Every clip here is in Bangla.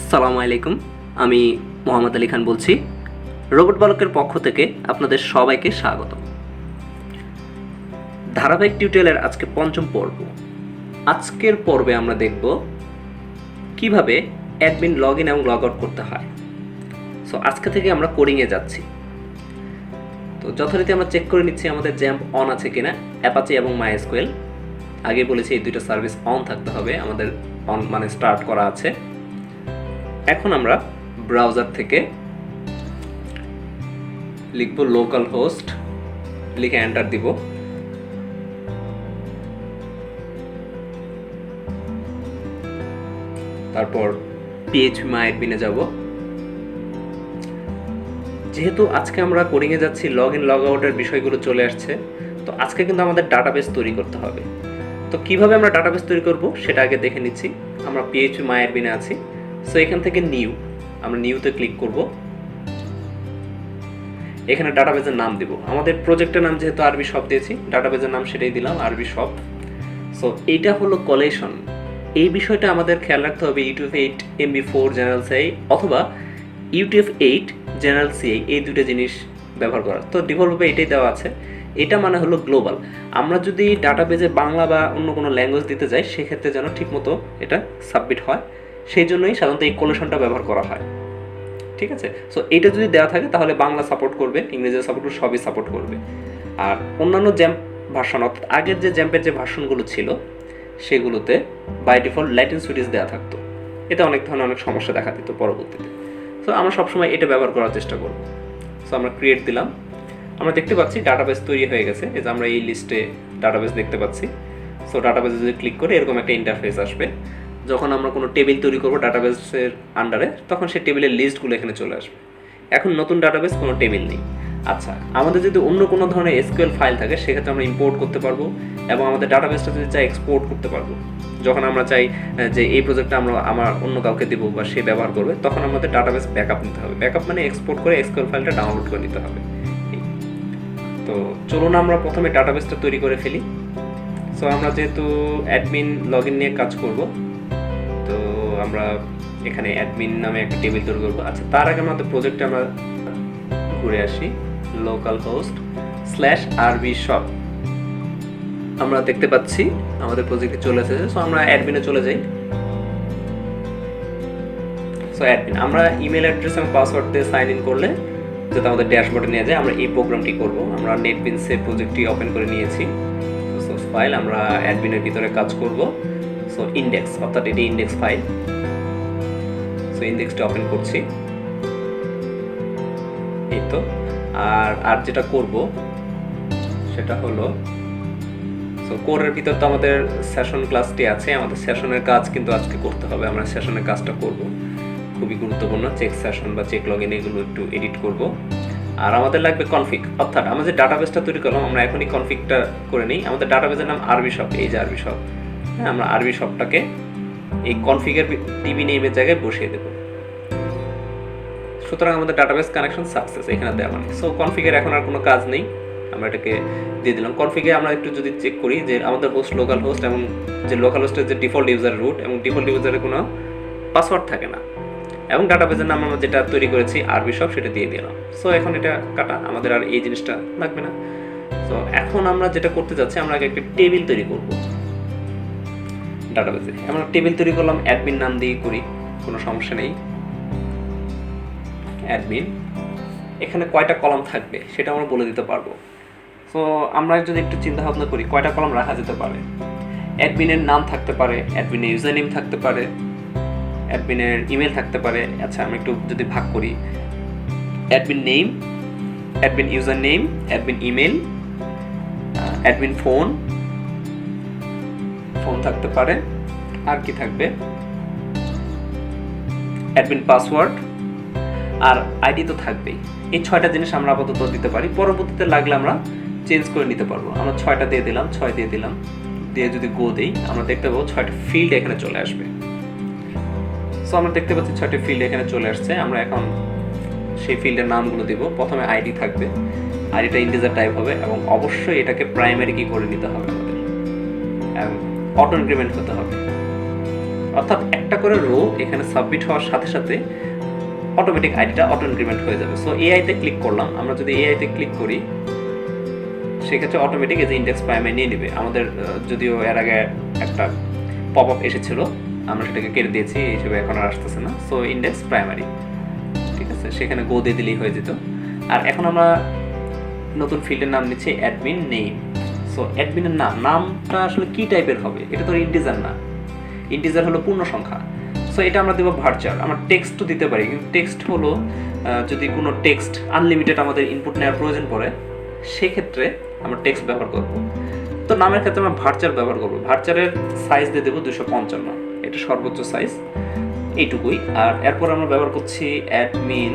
আসসালামু আলাইকুম। আমি মোহাম্মদ আলী খান বলছি। রোবট বালকের পক্ষ থেকে আপনাদের সবাইকে স্বাগত। ধারাবাহিক টিউটোরিয়ালের আজকে পঞ্চম পর্ব। আজকের পর্বে আমরা দেখব কিভাবে অ্যাডমিন লগ ইন এবং লগ আউট করতে হয়। সো আজকে থেকে আমরা কোডিংয়ে যাচ্ছি। তো যথারীতি আমরা চেক করে নিচ্ছি আমাদের জ্যাম্প অন আছে কিনা, অ্যাপাচি এবং মাইএসকিউএল। আগে বলেছি এই দুটো সার্ভিস অন থাকতে হবে, আমাদের অন মানে স্টার্ট করা আছে। এখন আমরা ব্রাউজার থেকে লিখব লোকাল হোস্ট, লিখে এন্টার দিব। তারপর phpMyAdmin-এ যাব। যেহেতু আজকে আমরা কোডিংয়ে যাচ্ছি, লগ ইন লগ আউটের বিষয়গুলো চলে আসছে, তো আজকে কিন্তু আমাদের ডাটাবেস তৈরি করতে হবে। তো কিভাবে আমরা ডাটাবেস তৈরি করব সেটা আগে দেখে নিচ্ছি। আমরা phpMyAdmin-এ আছি। সো এখান থেকে আমরা নিউতে ক্লিক করব। এখানে ডাটাবেসের নাম দিব। আমাদের প্রজেক্টের নাম যেহেতু আরবি শপ দিয়েছি, ডাটাবেসের নাম সেটাই দিলাম, আরবি শপ। সো এইটা হলো কলেকশন। এই বিষয়টা আমাদের খেয়াল রাখতে হবে। UTF-8 MB4 জেনারেল সিআই অথবা UTF-8 জেনারেল সিআই, এই দুটো জিনিস ব্যবহার করা। তো ডিফল্টভাবে এটাই দেওয়া আছে। এটা মানে হলো গ্লোবাল। আমরা যদি ডাটাবেসে বাংলা বা অন্য কোনো ল্যাঙ্গুয়েজ দিতে যাই, সেক্ষেত্রে যেন ঠিকমতো এটা সাবমিট হয়, সেই জন্যই সাধারণত এই কলেকশনটা ব্যবহার করা হয়। ঠিক আছে। সো এটা যদি দেওয়া থাকে তাহলে বাংলা সাপোর্ট করবে, ইংরেজি সাপোর্ট করবে, সবই সাপোর্ট করবে। আর অন্যান্য জ্যাম্প ভার্সন, অর্থাৎ আগের যে জ্যাম্পের যে ভার্সনগুলো ছিল সেগুলোতে বাই ডিফল্ট ল্যাটিন সুইডিশ দেওয়া থাকতো। এতে অনেক ধরনের অনেক সমস্যা দেখা দিত পরবর্তীতে। সো আমরা সবসময় এটা ব্যবহার করার চেষ্টা করব। সো আমরা ক্রিয়েট দিলাম। আমরা দেখতে পাচ্ছি ডাটাবেস তৈরি হয়ে গেছে। এই যে আমরা এই লিস্টে ডাটাবেস দেখতে পাচ্ছি। সো ডাটাবেসে যদি ক্লিক করে এরকম একটা ইন্টারফেস আসবে। যখন আমরা কোনো টেবিল তৈরি করবো ডাটাবেসের আন্ডারে, তখন সেই টেবিলের লিস্টগুলো এখানে চলে আসবে। এখন নতুন ডাটাবেস, কোনো টেবিল নেই। আচ্ছা, আমাদের যদি অন্য কোনো ধরনের এসকিউএল ফাইল থাকে সেক্ষেত্রে আমরা ইম্পোর্ট করতে পারবো, এবং আমাদের ডাটাবেসটা যদি চাই এক্সপোর্ট করতে পারবো। যখন আমরা চাই যে এই প্রজেক্টটা আমার অন্য কাউকে দেবো বা সে ব্যবহার করবে, তখন আমাদের ডাটাবেস ব্যাকআপ নিতে হবে। ব্যাকআপ মানে এক্সপোর্ট করে এসকিউএল ফাইলটা ডাউনলোড করে নিতে হবে। তো চলুন আমরা প্রথমে ডাটাবেসটা তৈরি করে ফেলি। সো আমরা যেহেতু অ্যাডমিন লগ ইন নিয়ে কাজ করব, তো আমরা এখানে অ্যাডমিন নামে একটা টেবিল তৈরি করবো। আচ্ছা, তার আগে আমাদের প্রজেক্টে আমরা ঘুরে আসি। লোকাল হোস্ট /আরবি শপ আমরা দেখতে পাচ্ছি আমাদের প্রজেক্টে চলে এসেছে। সো আমরা অ্যাডমিনে চলে যাই। সো অ্যাডমিন, আমরা ইমেল অ্যাড্রেস এবং পাসওয়ার্ড দিয়ে সাইন ইন করলে যাতে আমাদের ড্যাশবোর্ডে নিয়ে যায়, আমরা এই প্রোগ্রামটি করব। আমরা নেটবিনসে প্রজেক্টটি ওপেন করে নিয়েছি। সোর্স ফাইল, আমরা অ্যাডমিনের ভিতরে কাজ করব। সো ইন্ডেক্স, অর্থাৎ এটি ইন্ডেক্স ফাইল। সো ইন্ডেক্সটা ওপেন করছি। এই তো। আর যেটা করব সেটা হলো, সো কোরের ভিতর তো আমাদের সেশন ক্লাসটি আছে। আমাদের সেশনের কাজ কিন্তু আজকে করতে হবে। আমরা সেশনের কাজটা করব, খুবই গুরুত্বপূর্ণ। চেক সেশন বা চেক লগ ইন এগুলো একটু এডিট করব। আর আমাদের লাগবে কনফিগ, অর্থাৎ আমরা যে ডাটাবেসটা তৈরি করলাম আমরা এখনই কনফিগটা করে নিই। আমাদের ডাটাবেসের নাম আরবি শপ, এই যে আরবি শপ। হ্যাঁ, আমরা আরবি শপটাকে এই কনফিগের টিভি নেমের জায়গায় বসিয়ে দেব। সুতরাং আমাদের ডাটাবেস কানেকশন সাকসেস এখানে দেওয়া মানে। সো কনফিগের এখন আর কোনো কাজ নেই, আমরা এটাকে দিয়ে দিলাম। কনফিগে আমরা একটু যদি চেক করি যে আমাদের হোস্ট লোকাল হোস্ট, এবং যে লোকাল হোস্টের যে ডিফল্ট ইউজার রুট এবং ডিফল্ট ইউজারের কোনো পাসওয়ার্ড থাকে না, এবং ডাটাবেসের নাম আমরা যেটা তৈরি করেছি আরবি শপ সেটা দিয়ে দিলাম। সো এখন এটা কাটা, আমাদের আর এই জিনিসটা লাগবে না। সো এখন আমরা যেটা করতে যাচ্ছি, আমরা আগে একটা টেবিল তৈরি করব ডাটাবেসে। আমরা টেবিল তৈরি করলাম, অ্যাডমিন নাম দিয়ে করি, কোনো সমস্যা নেই। অ্যাডমিন, এখানে কয়টা কলাম থাকবে সেটা আমরা বলে দিতে পারবো। সো আমরা যদি একটু চিন্তা ভাবনা করি কয়টা কলাম রাখা যেতে পারে। অ্যাডমিনের নাম থাকতে পারে, অ্যাডমিনের ইউজার নেম থাকতে পারে, অ্যাডমিনের ইমেল থাকতে পারে। আচ্ছা, আমি একটু যদি ভাগ করি, admin name, admin user name, admin email, admin phone থাকতে পারে। আর কি থাকবে? অ্যাডমিন পাসওয়ার্ড, আর আইডি তো থাকবেই। এই 6টা জিনিস আমরা আপাতত দিতে পারি, পরবর্তীতে লাগলে আমরা চেঞ্জ করে নিতে পারবো। আমরা 6টা দিয়ে দিলাম, 6 দিয়ে দিলাম, দিয়ে যদি গো দিই আমরা দেখতে পাবো 6টা ফিল্ড এখানে চলে আসবে। সো আমরা দেখতে পাচ্ছি 6টি ফিল্ড এখানে চলে আসছে। আমরা এখন সেই ফিল্ডের নামগুলো দিব। প্রথমে আইডি থাকবে, আইডিটা ইন্টিজার টাইপ হবে, এবং অবশ্যই এটাকে প্রাইমারি কি করে নিতে হবে আমাদের, এবং অটো ইনক্রিমেন্ট হতে হবে। অর্থাৎ একটা করে রো এখানে সাবমিট হওয়ার সাথে সাথে অটোমেটিক আইডিটা অটো ইনক্রিমেন্ট হয়ে যাবে। সো এআইতে ক্লিক করলাম, আমরা যদি এআইতে ক্লিক করি সেক্ষেত্রে অটোমেটিক এই যে ইন্ডেক্স প্রাইমারি নিয়ে নেবে। আমাদের যদিও এর আগে একটা পপ আপ এসেছিল, আমরা সেটাকে কেটে দিয়েছি, এই হিসেবে এখন আর আসতেছে না। সো ইন্ডেক্স প্রাইমারি, ঠিক আছে, সেখানে গো দিয়ে দিলেই হয়ে যেত। আর এখন আমরা নতুন ফিল্ডের নাম নিচ্ছি অ্যাডমিন নেম। সো অ্যাডমিনের নামটা আসলে কি টাইপের হবে, এটা তো ইন্টিজার না, ইন্টিজার হলো পূর্ণ সংখ্যা। সো এটা আমরা দেবো ভার্চার। আমরা টেক্সটও দিতে পারি, কিন্তু টেক্সট হলো যদি কোনো টেক্সট আনলিমিটেড আমাদের ইনপুট নেওয়ার প্রয়োজন পড়ে সেক্ষেত্রে আমরা টেক্সট ব্যবহার করব। তো নামের ক্ষেত্রে আমরা ভার্চার ব্যবহার করবো। ভার্চারের সাইজ দিয়ে দেবো 255, এটা সর্বোচ্চ সাইজ, এইটুকুই। আর এরপর আমরা ব্যবহার করছি অ্যাডমিন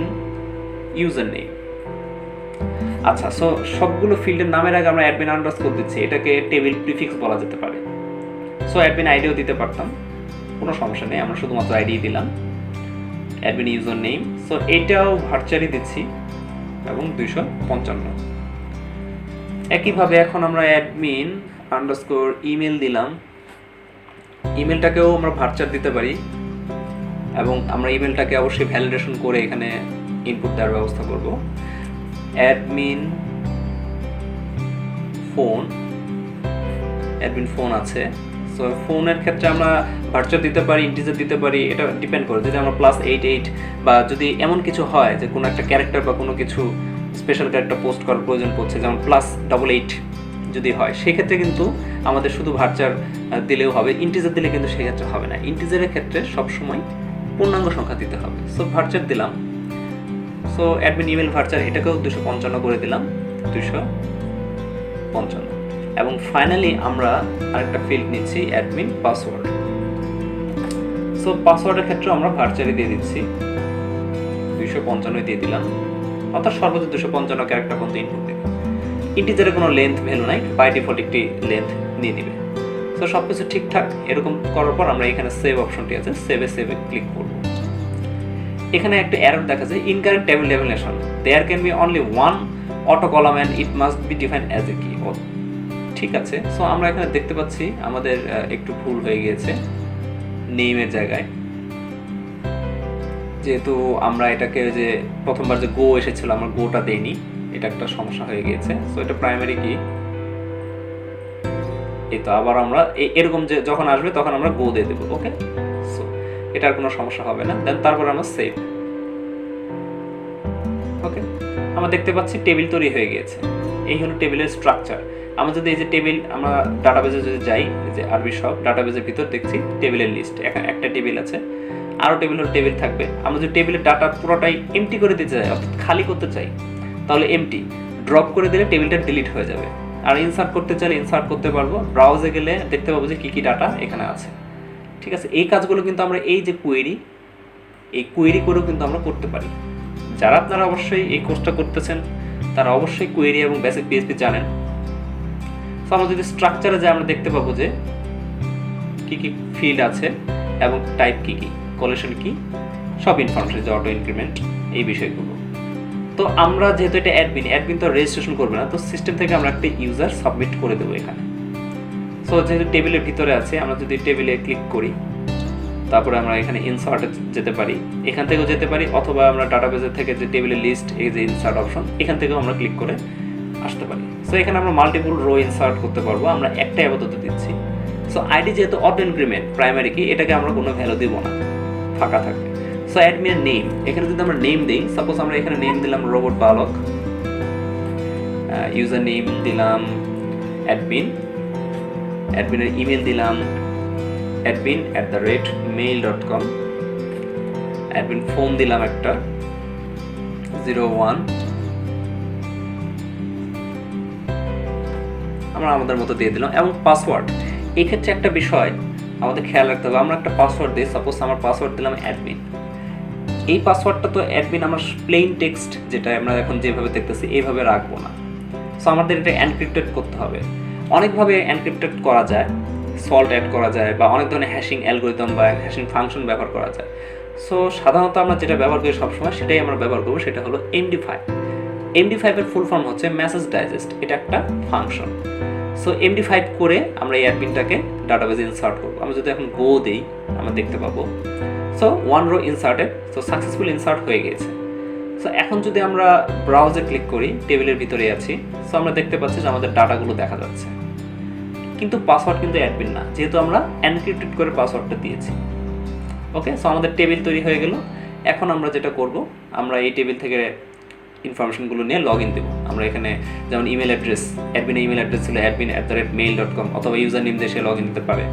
ইউজার নেম। আচ্ছা, সো সবগুলো ফিল্ডের নামের আগে আমরা অ্যাডমিন আন্ডারস্কোর দিচ্ছি, এটাকে টেবিল প্রিফিক্স বলা যেতে পারে। সো অ্যাডমিন আইডিও দিতে পারতাম, কোনো সমস্যা নেই, আমরা শুধুমাত্র আইডি দিলাম, অ্যাডমিন ইউজার নেম। সো এটাও ভার্চারই দিচ্ছি এবং 255। একইভাবে এখন আমরা অ্যাডমিন আন্ডারস্কোর ইমেল দিলাম, ইমেলটাকেও আমরা ভার্চার দিতে পারি এবং আমরা ইমেলটাকে অবশ্যই ভ্যালিডেশন করে এখানে ইনপুট দেওয়ার ব্যবস্থা করব। অ্যাডমিন ফোন আছে। সো ফোনের ক্ষেত্রে আমরা ভার্চার দিতে পারি, ইন্টিজার দিতে পারি, এটা ডিপেন্ড করে। যদি আমরা +88 বা যদি এমন কিছু হয় যে কোনো একটা ক্যারেক্টার বা কোনো কিছু স্পেশাল ক্যারেক্টার পোস্ট করার প্রয়োজন পড়ছে, যেমন +88 যদি হয়, সেক্ষেত্রে কিন্তু আমাদের শুধু ভার্চার দিলেও হবে, ইন্টিজার দিলে কিন্তু সেক্ষেত্রে হবে না। ইন্টিজারের ক্ষেত্রে সবসময় পূর্ণাঙ্গ সংখ্যা দিতে হবে। সো ভার্চার দিলাম। সো অ্যাডমিন ইমেল ভার্চার, এটাকেও 255 করে দিলাম, 255। এবং ফাইনালি আমরা আরেকটা ফিল্ড নিচ্ছি অ্যাডমিন পাসওয়ার্ড। সো পাসওয়ার্ডের ক্ষেত্রে আমরা ভার্চারই দিয়ে দিচ্ছি, 255 দিয়ে দিলাম, অর্থাৎ সর্বোচ্চ 255 ক্যারেক্টার পর্যন্ত ইনপুট দেবে। ইন্টিজারে কোনো লেন্থ ভ্যালু নাই, বাই ডিফল্ট একটি লেন্থ নিয়ে নেবে। সো সব কিছু ঠিকঠাক এরকম করার পর আমরা এখানে সেভ অপশনটি আছে, সেভে ক্লিক করব। এখানে একটা এরর দেখা যায়, incorrect table definition, there can be only one auto column and it must be defined as a key. ঠিক আছে, সো আমরা এখানে দেখতে পাচ্ছি আমাদের একটু ভুল হয়ে গিয়েছে নেমের জায়গায়, যেহেতু আমরা এটাকে যে প্রথমবার যে গো এসেছিল আমরা গোটা দেইনি, এটা একটা সমস্যা হয়ে গিয়েছে। সো এটা প্রাইমারি কি, এই তো আবার আমরা এরকম যে যখন আসবে তখন আমরা গো দিয়ে দেবো। ওকে, সো এটার কোনো সমস্যা হবে না। দেন তারপর আমরা সেভ। ওকে, আমরা দেখতে পাচ্ছি টেবিল তৈরি হয়ে গিয়েছে। এই হলো টেবিলের স্ট্রাকচার। আমরা যদি এই যে টেবিল, আমরা ডাটাবেজে যদি যাই, যে আরবি সব ডাটাবেজের ভিতর দেখছি টেবিলের লিস্ট, একটা টেবিল আছে, আরও টেবিল থাকবে। আমরা যদি টেবিলের ডাটা পুরোটাই এমটি করে দিতে চাই, অর্থাৎ খালি করতে চাই, তাহলে এমটি ড্রপ করে দিলে টেবিলটা ডিলিট হয়ে যাবে। আর ইনসার্ট করতে চাইলে ইনসার্ট করতে পারবো, ব্রাউজে গেলে দেখতে পাবো যে কী কী ডাটা এখানে আছে। ঠিক আছে, এই কাজগুলো কিন্তু আমরা এই যে কোয়েরি করেও কিন্তু আমরা করতে পারি। যারা আপনারা অবশ্যই এই কোর্সটা করতেছেন তারা অবশ্যই কোয়েরি এবং বেসিক পিএইচপি জানেন। সো আমরা যদি স্ট্রাকচারে যাই আমরা দেখতে পাবো যে কী কী ফিল্ড আছে এবং টাইপ কী, কলেকশন কি, সব ইনফরমেশন, যে অটো ইনক্রিমেন্ট, এই বিষয়গুলো। তো আমরা যেহেতু এটা অ্যাডমিন তো রেজিস্ট্রেশন করবে না, তো সিস্টেম থেকে আমরা একটা ইউজার সাবমিট করে দেবো এখানে। সো যেহেতু টেবিলের ভিতরে আছে, আমরা যদি টেবিলে ক্লিক করি, তারপরে আমরা এখানে ইনসার্টে যেতে পারি, এখান থেকেও যেতে পারি, অথবা আমরা ডাটাবেজের থেকে যে টেবিলের লিস্ট, এই যে ইনসার্ট অপশন, এখান থেকেও আমরা ক্লিক করে আসতে পারি। সো এখানে আমরা মাল্টিপল রো ইনসার্ট করতে পারবো, আমরা একটাই আপাতত দিচ্ছি। সো আইডি যেহেতু অটো ইনক্রিমেন্ট প্রাইমারি কি, এটাকে আমরা কোনো ভ্যালু দিব না, ফাঁকা থাকবে। সো অ্যাডমিনের নেম, এখানে যদি আমরা নেম দিই, সাপোজ আমরা এখানে নেম দিলাম রোবট বালক, ইউজার নেম দিলাম অ্যাডমিনের ইমেল দিলাম admin@mail.com, অ্যাডমিন ফোন দিলাম একটা 01, আমরা আমাদের মতো দিয়ে দিলাম। এবং পাসওয়ার্ড, এক্ষেত্রে একটা বিষয় আমাদের খেয়াল রাখতে হবে, আমরা একটা পাসওয়ার্ড দিই, সাপোজ আমার পাসওয়ার্ড দিলাম অ্যাডমিন। এই পাসওয়ার্ডটা তো অ্যাডমিন আমরা প্লেন টেক্সট, যেটা আমরা এখন যেভাবে দেখতেছি এইভাবে রাখবো না। সো আমাদের এটা এনক্রিপ্টেড করতে হবে। অনেকভাবে এনক্রিপ্টেড করা যায়, সল্ট অ্যাড করা যায়, বা অনেক ধরনের হ্যাশিং অ্যালগরিদম বা হ্যাশিং ফাংশন ব্যবহার করা যায়। সো সাধারণত আমরা যেটা ব্যবহার করি সবসময় সেটাই আমরা ব্যবহার করবো, সেটা হলো MD5। MD5 এর ফুল ফর্ম হচ্ছে মেসেজ ডাইজেস্ট, এটা একটা ফাংশন। সো MD5 করে আমরা এই অ্যাডমিনটাকে ডাটাবেজে ইনসার্ট করবো। আমরা যদি এখন গো দেই আমরা দেখতে পাবো so 1 row inserted, so successful insert হয়ে গিয়েছে। সো এখন যদি আমরা ব্রাউজে ক্লিক করি, টেবিলের ভিতরে আছি, সো আমরা দেখতে পাচ্ছি যে আমাদের ডাটাগুলো দেখা যাচ্ছে, কিন্তু পাসওয়ার্ড কিন্তু অ্যাডমিন না, যেহেতু আমরা এনক্রিপ্টেড করে পাসওয়ার্ডটা দিয়েছি। ওকে, সো আমাদের টেবিল তৈরি হয়ে গেল। এখন আমরা যেটা করব, আমরা এই টেবিল থেকে ইনফরমেশনগুলো নিয়ে লগ ইন দেবো। আমরা এখানে যেমন ইমেল অ্যাড্রেস, অ্যাডমিনের ইমেল অ্যাড্রেস ছিল admin@mail.com, অথবা ইউজার নেম দিয়ে সে লগ ইন দিতে পারে।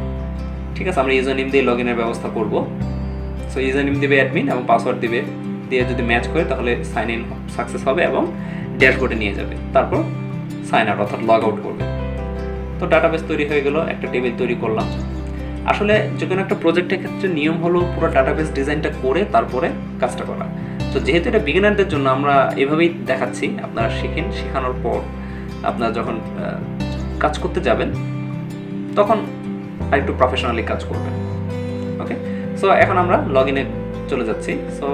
ঠিক আছে, আমরা ইউজার নেম দিয়ে লগ ইনের ব্যবস্থা করব। সো ইউজার নেম দেবে অ্যাডমিন এবং পাসওয়ার্ড দেবে, দিয়ে যদি ম্যাচ করে তাহলে সাইন ইন সাকসেস হবে এবং ড্যাশবোর্ডে নিয়ে যাবে, তারপর সাইন আউট অর্থাৎ লগ আউট করবে। তো ডাটাবেস তৈরি হয়ে গেল, একটা টেবিল তৈরি করলাম। আসলে যে কোনো একটা প্রজেক্টের ক্ষেত্রে নিয়ম হলো পুরো ডাটাবেস ডিজাইনটা করে তারপরে কাজটা করা। তো যেহেতু এটা বিগিনারদের জন্য আমরা এভাবেই দেখাচ্ছি, আপনারা শিখেন, শেখানোর পর আপনারা যখন কাজ করতে যাবেন তখন আরেকটু প্রফেশনালি কাজ করবেন। ওকে, সো এখন আমরা লগ ইনে চলে যাচ্ছি। সো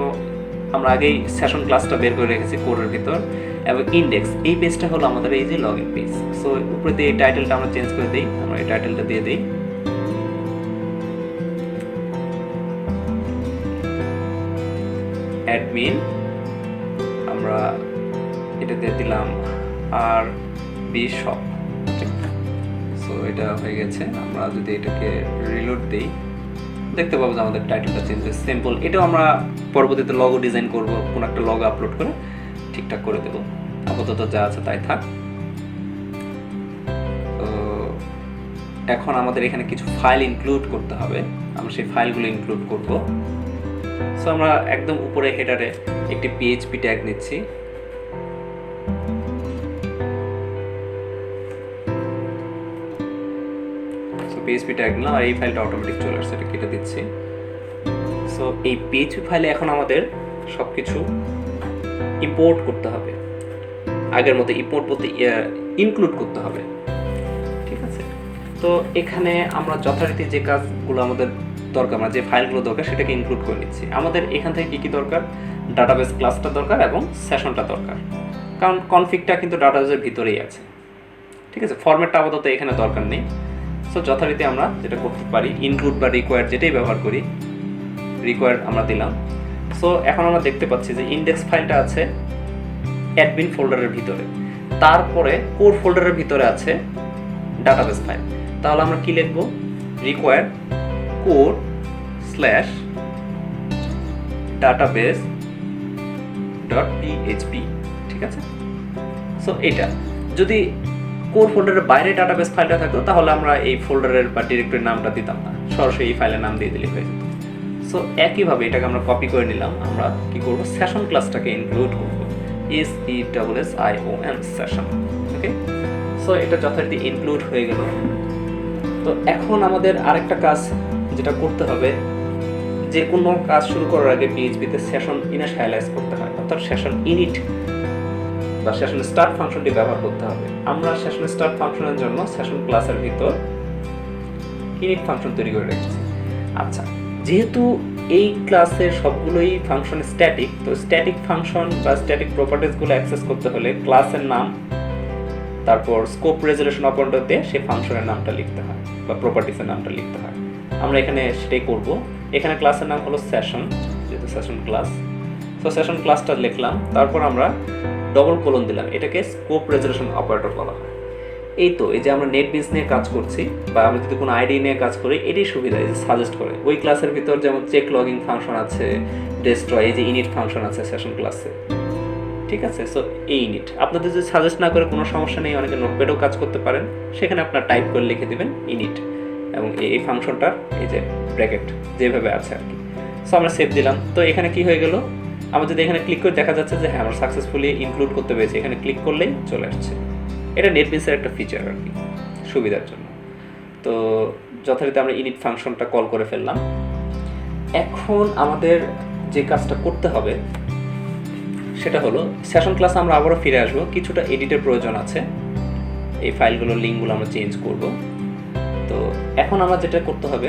আমরা আগেই সেশন ক্লাসটা বের করে রেখেছি কোডের ভিতর, এবং ইন্ডেক্স এই পেজটা হলো আমাদের এই যে লগ ইন পেজ। সো উপরে দিয়ে এই টাইটেলটা আমরা চেঞ্জ করে দিই, আমরা এই টাইটেলটা দিয়ে দিই অ্যাডমিন, আমরা এটা দিয়ে দিলাম RB shop। সো এটা হয়ে গেছে। আমরা যদি এটাকে রিলোড দিই দেখতে পাবো যে আমাদের টাইটেলটা চেঞ্জ হয়েছে। সিম্পল, এটাও আমরা পরবর্তীতে লগো ডিজাইন করব, কোন একটা লগো আপলোড করে ঠিকঠাক করে দেবো। আপাতত যা আছে তাই থাক। তো এখন আমাদের এখানে কিছু ফাইল ইনক্লুড করতে হবে, আমরা সেই ফাইলগুলো ইনক্লুড করব। সো আমরা একদম উপরে হেডারে একটি PHP ট্যাগ নিচ্ছি। সো PHP ট্যাগ নিলাম, আর এই ফাইলটা অটোমেটিক চলে আসছে, এটা কেটে দিচ্ছি। সো এই PHP ফাইলে এখন আমাদের সব কিছু ইম্পোর্ট করতে হবে, আগের মতো ইম্পোর্ট বলতে ইনক্লুড করতে হবে। ঠিক আছে, তো এখানে আমরা যথারীতি যে কাজগুলো আমাদের দরকার, মানে যে ফাইলগুলো দরকার সেটাকে ইনক্লুড করে নিচ্ছি। আমাদের এখান থেকে কী দরকার, ডাটাবেস ক্লাসটা দরকার এবং সেশনটা দরকার, কারণ কনফিগটা কিন্তু ডাটাবেসের ভিতরেই আছে। ঠিক আছে, ফরম্যাটটা আপাতত এখানে দরকার নেই। সো যথারীতি আমরা যেটা করতে পারি, ইনক্লুড বা রিকোয়ার যেটাই ব্যবহার করি, রিকোয়ার আমরা দিলাম। সো এখন আমরা দেখতে পাচ্ছি যে ইন্ডেক্স ফাইলটা আছে অ্যাডমিন ফোল্ডারের ভিতরে, তারপরে কোর ফোল্ডারের ভিতরে আছে ডাটাবেস ফাইল। তাহলে আমরা কি লিখব, require core slash database dot PHP। ঠিক আছে, সো এটা যদি কোর ফোল্ডারের বাইরে ডাটাবেস ফাইলটা থাকতো তাহলে আমরা এই ফোল্ডারের বা ডিরেক্টরির নামটা দিতাম না, সরাসরি এই ফাইলের নাম দিয়ে দিলে হয়ে যেত। সো একইভাবে এটাকে আমরা কপি করে নিলাম। আমরা কি করব, সেশন ক্লাসটাকে ইনক্লুড করব, SESSION সেশন। ওকে, সো এটা যথারীতি ইনক্লুড হয়ে গেল। তো এখন আমাদের আরেকটা কাজ যেটা করতে হবে, যে কোনো কাজ শুরু করার আগে PHP-তে সেশন ইনিশিয়ালাইজ করতে হয়, অর্থাৎ সেশন ইনিট বা সেশন স্টার্ট ফাংশনটি ব্যবহার করতে হবে। আমরা সেশন স্টার্ট ফাংশনের জন্য সেশন ক্লাসের ভিতর ইনিট ফাংশন তৈরি করে রেখেছি। আচ্ছা, যেহেতু এই ক্লাসের সবগুলোই ফাংশন স্ট্যাটিক, তো স্ট্যাটিক ফাংশন বা স্ট্যাটিক প্রপার্টিজগুলো অ্যাক্সেস করতে হলে ক্লাসের নাম, তারপর স্কোপ রেজলিউশন অপারেটর দিয়ে সেই ফাংশনের নামটা লিখতে হয় বা প্রপার্টিসের নামটা লিখতে হয়। আমরা এখানে সেটাই করব। এখানে ক্লাসের নাম হলো সেশন, যেহেতু সেশন ক্লাস। তো সেশন ক্লাসটা লিখলাম, তারপর আমরা ডবল কোলন দিলাম, এটাকে স্কোপ রেজলিউশন অপারেটর বলা হয়। এই তো, এই যে আমরা নেটবিনস নিয়ে কাজ করছি বা আমরা যদি কোনো আইডি নিয়ে কাজ করি, এটাই সুবিধা, এই যে সাজেস্ট করে। ওই ক্লাসের ভিতর যেমন চেক লগিং ফাংশন আছে, ডেস্ট্রয়, এই যে ইনিট ফাংশন আছে সেশন ক্লাসে। ঠিক আছে, সো এই ইনিট আপনাদের যদি সাজেস্ট না করে কোনো সমস্যা নেই, অনেকে নোটপ্যাডেও কাজ করতে পারেন, সেখানে আপনার টাইপ করে লিখে দেবেন ইনিট এবং এই ফাংশনটার এই যে ব্র্যাকেট যেভাবে আছে আর কি। সো আমরা সেভ দিলাম। তো এখানে কি হয়ে গেল, আমরা যদি এখানে ক্লিক করে দেখা যাচ্ছে যে হ্যাঁ আমরা সাকসেসফুলি ইনক্লুড করতে পেরেছি, এখানে ক্লিক করলেই চলে আসছে। এটা নেটবিনসের একটা ফিচার আর কি, সুবিধার জন্য। তো যথারীতি আমরা ইনিট ফাংশনটা কল করে ফেললাম। এখন আমাদের যে কাজটা করতে হবে সেটা হলো, সেশন ক্লাসে আমরা আবারও ফিরে আসবো, কিছুটা এডিটের প্রয়োজন আছে, এই ফাইলগুলোর লিঙ্কগুলো আমরা চেঞ্জ করব। তো এখন আমরা যেটা করতে হবে,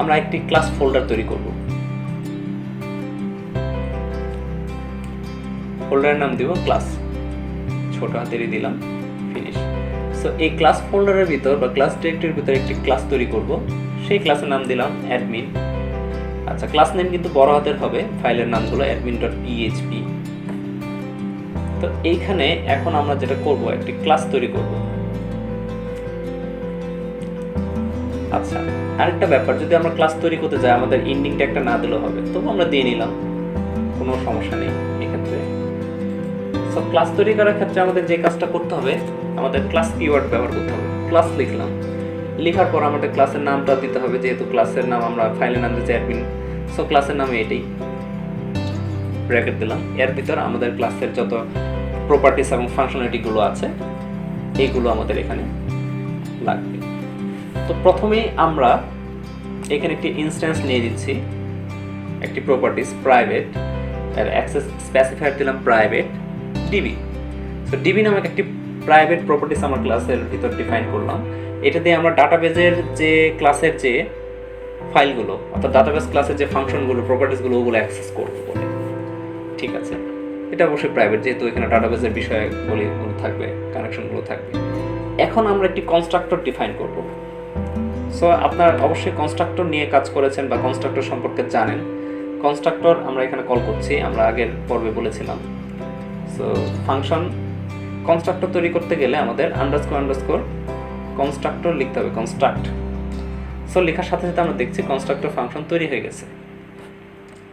আমরা একটি ক্লাস ফোল্ডার তৈরি করব। ফোল্ডারের নাম দিব ক্লাস, ছোট হাতেরই দিলাম, ফিনিশ। সো এই ক্লাস ফোল্ডারের ভিতর বা ক্লাস ডিরেক্টরির ভিতর একটি ক্লাস তৈরি করব, সেই ক্লাসের নাম দিলাম অ্যাডমিন। আচ্ছা, ক্লাস নেম কিন্তু বড় হাতের হবে, ফাইলের নামগুলো admin.php। তো এইখানে এখন আমরা যেটা করব, একটি ক্লাস তৈরি করব। আচ্ছা, আরেকটা ব্যাপার, যদি আমরা ক্লাস তৈরি করতে যাই আমাদের ইন্ডিং ট্যাগটা না দিলেও হবে, তবু আমরা দিয়ে নিলাম, কোনো সমস্যা নেই এক্ষেত্রে। সো ক্লাস তৈরি করার ক্ষেত্রে আমাদের যে কাজটা করতে হবে, আমাদের ক্লাস কিওয়ার্ড ব্যবহার করতে হবে। ক্লাস লিখলাম, লেখার পর আমাদের ক্লাসের নামটা দিতে হবে, যেহেতু ক্লাসের নাম আমরা ফাইলের নাম দিচ্ছি অ্যাডমিন, সো ক্লাসের নাম এটাই, ব্র্যাকেট দিলাম। এর ভিতর আমাদের ক্লাসের যত প্রপার্টিস এবং ফাংশনালিটিগুলো আছে এইগুলো আমাদের এখানে লাগবে। তো প্রথমেই আমরা এখানে একটি ইনস্ট্যান্স নিয়ে দিচ্ছি, একটি প্রপার্টিস প্রাইভেট, এর অ্যাক্সেস স্পেসিফায়ার দিলাম প্রাইভেট ডিবি। সো ডিবি নামক একটি প্রাইভেট প্রপার্টিস আমার ক্লাসের ভিতর ডিফাইন করলাম। এটা দিয়ে আমরা ডাটাবেজের যে ক্লাসের যে ফাইলগুলো, অর্থাৎ ডাটাবেস ক্লাসের যে ফাংশনগুলো, প্রপার্টিসগুলো, ওগুলো অ্যাক্সেস করবো বলে। ঠিক আছে, এটা অবশ্যই প্রাইভেট, যেহেতু এখানে ডাটাবেসের বিষয়গুলো থাকবে, কানেকশনগুলো থাকবে। এখন আমরা একটি কনস্ট্রাক্টর ডিফাইন করব। সো আপনার অবশ্যই কনস্ট্রাক্টর নিয়ে কাজ করেছেন বা কনস্ট্রাক্টর সম্পর্কে জানেন। কনস্ট্রাক্টর আমরা এখানে কল করছি, আমরা আগের পর্বে বলেছিলাম। সো ফাংশন কনস্ট্রাক্টর তৈরি করতে গেলে আমাদের আন্ডারস্কোর কনস্ট্রাক্টর লিখতে হবে, কনস্ট্রাক্ট। সো লেখার সাথে সাথে আমরা দেখছি কনস্ট্রাক্টর ফাংশন তৈরি হয়ে গেছে,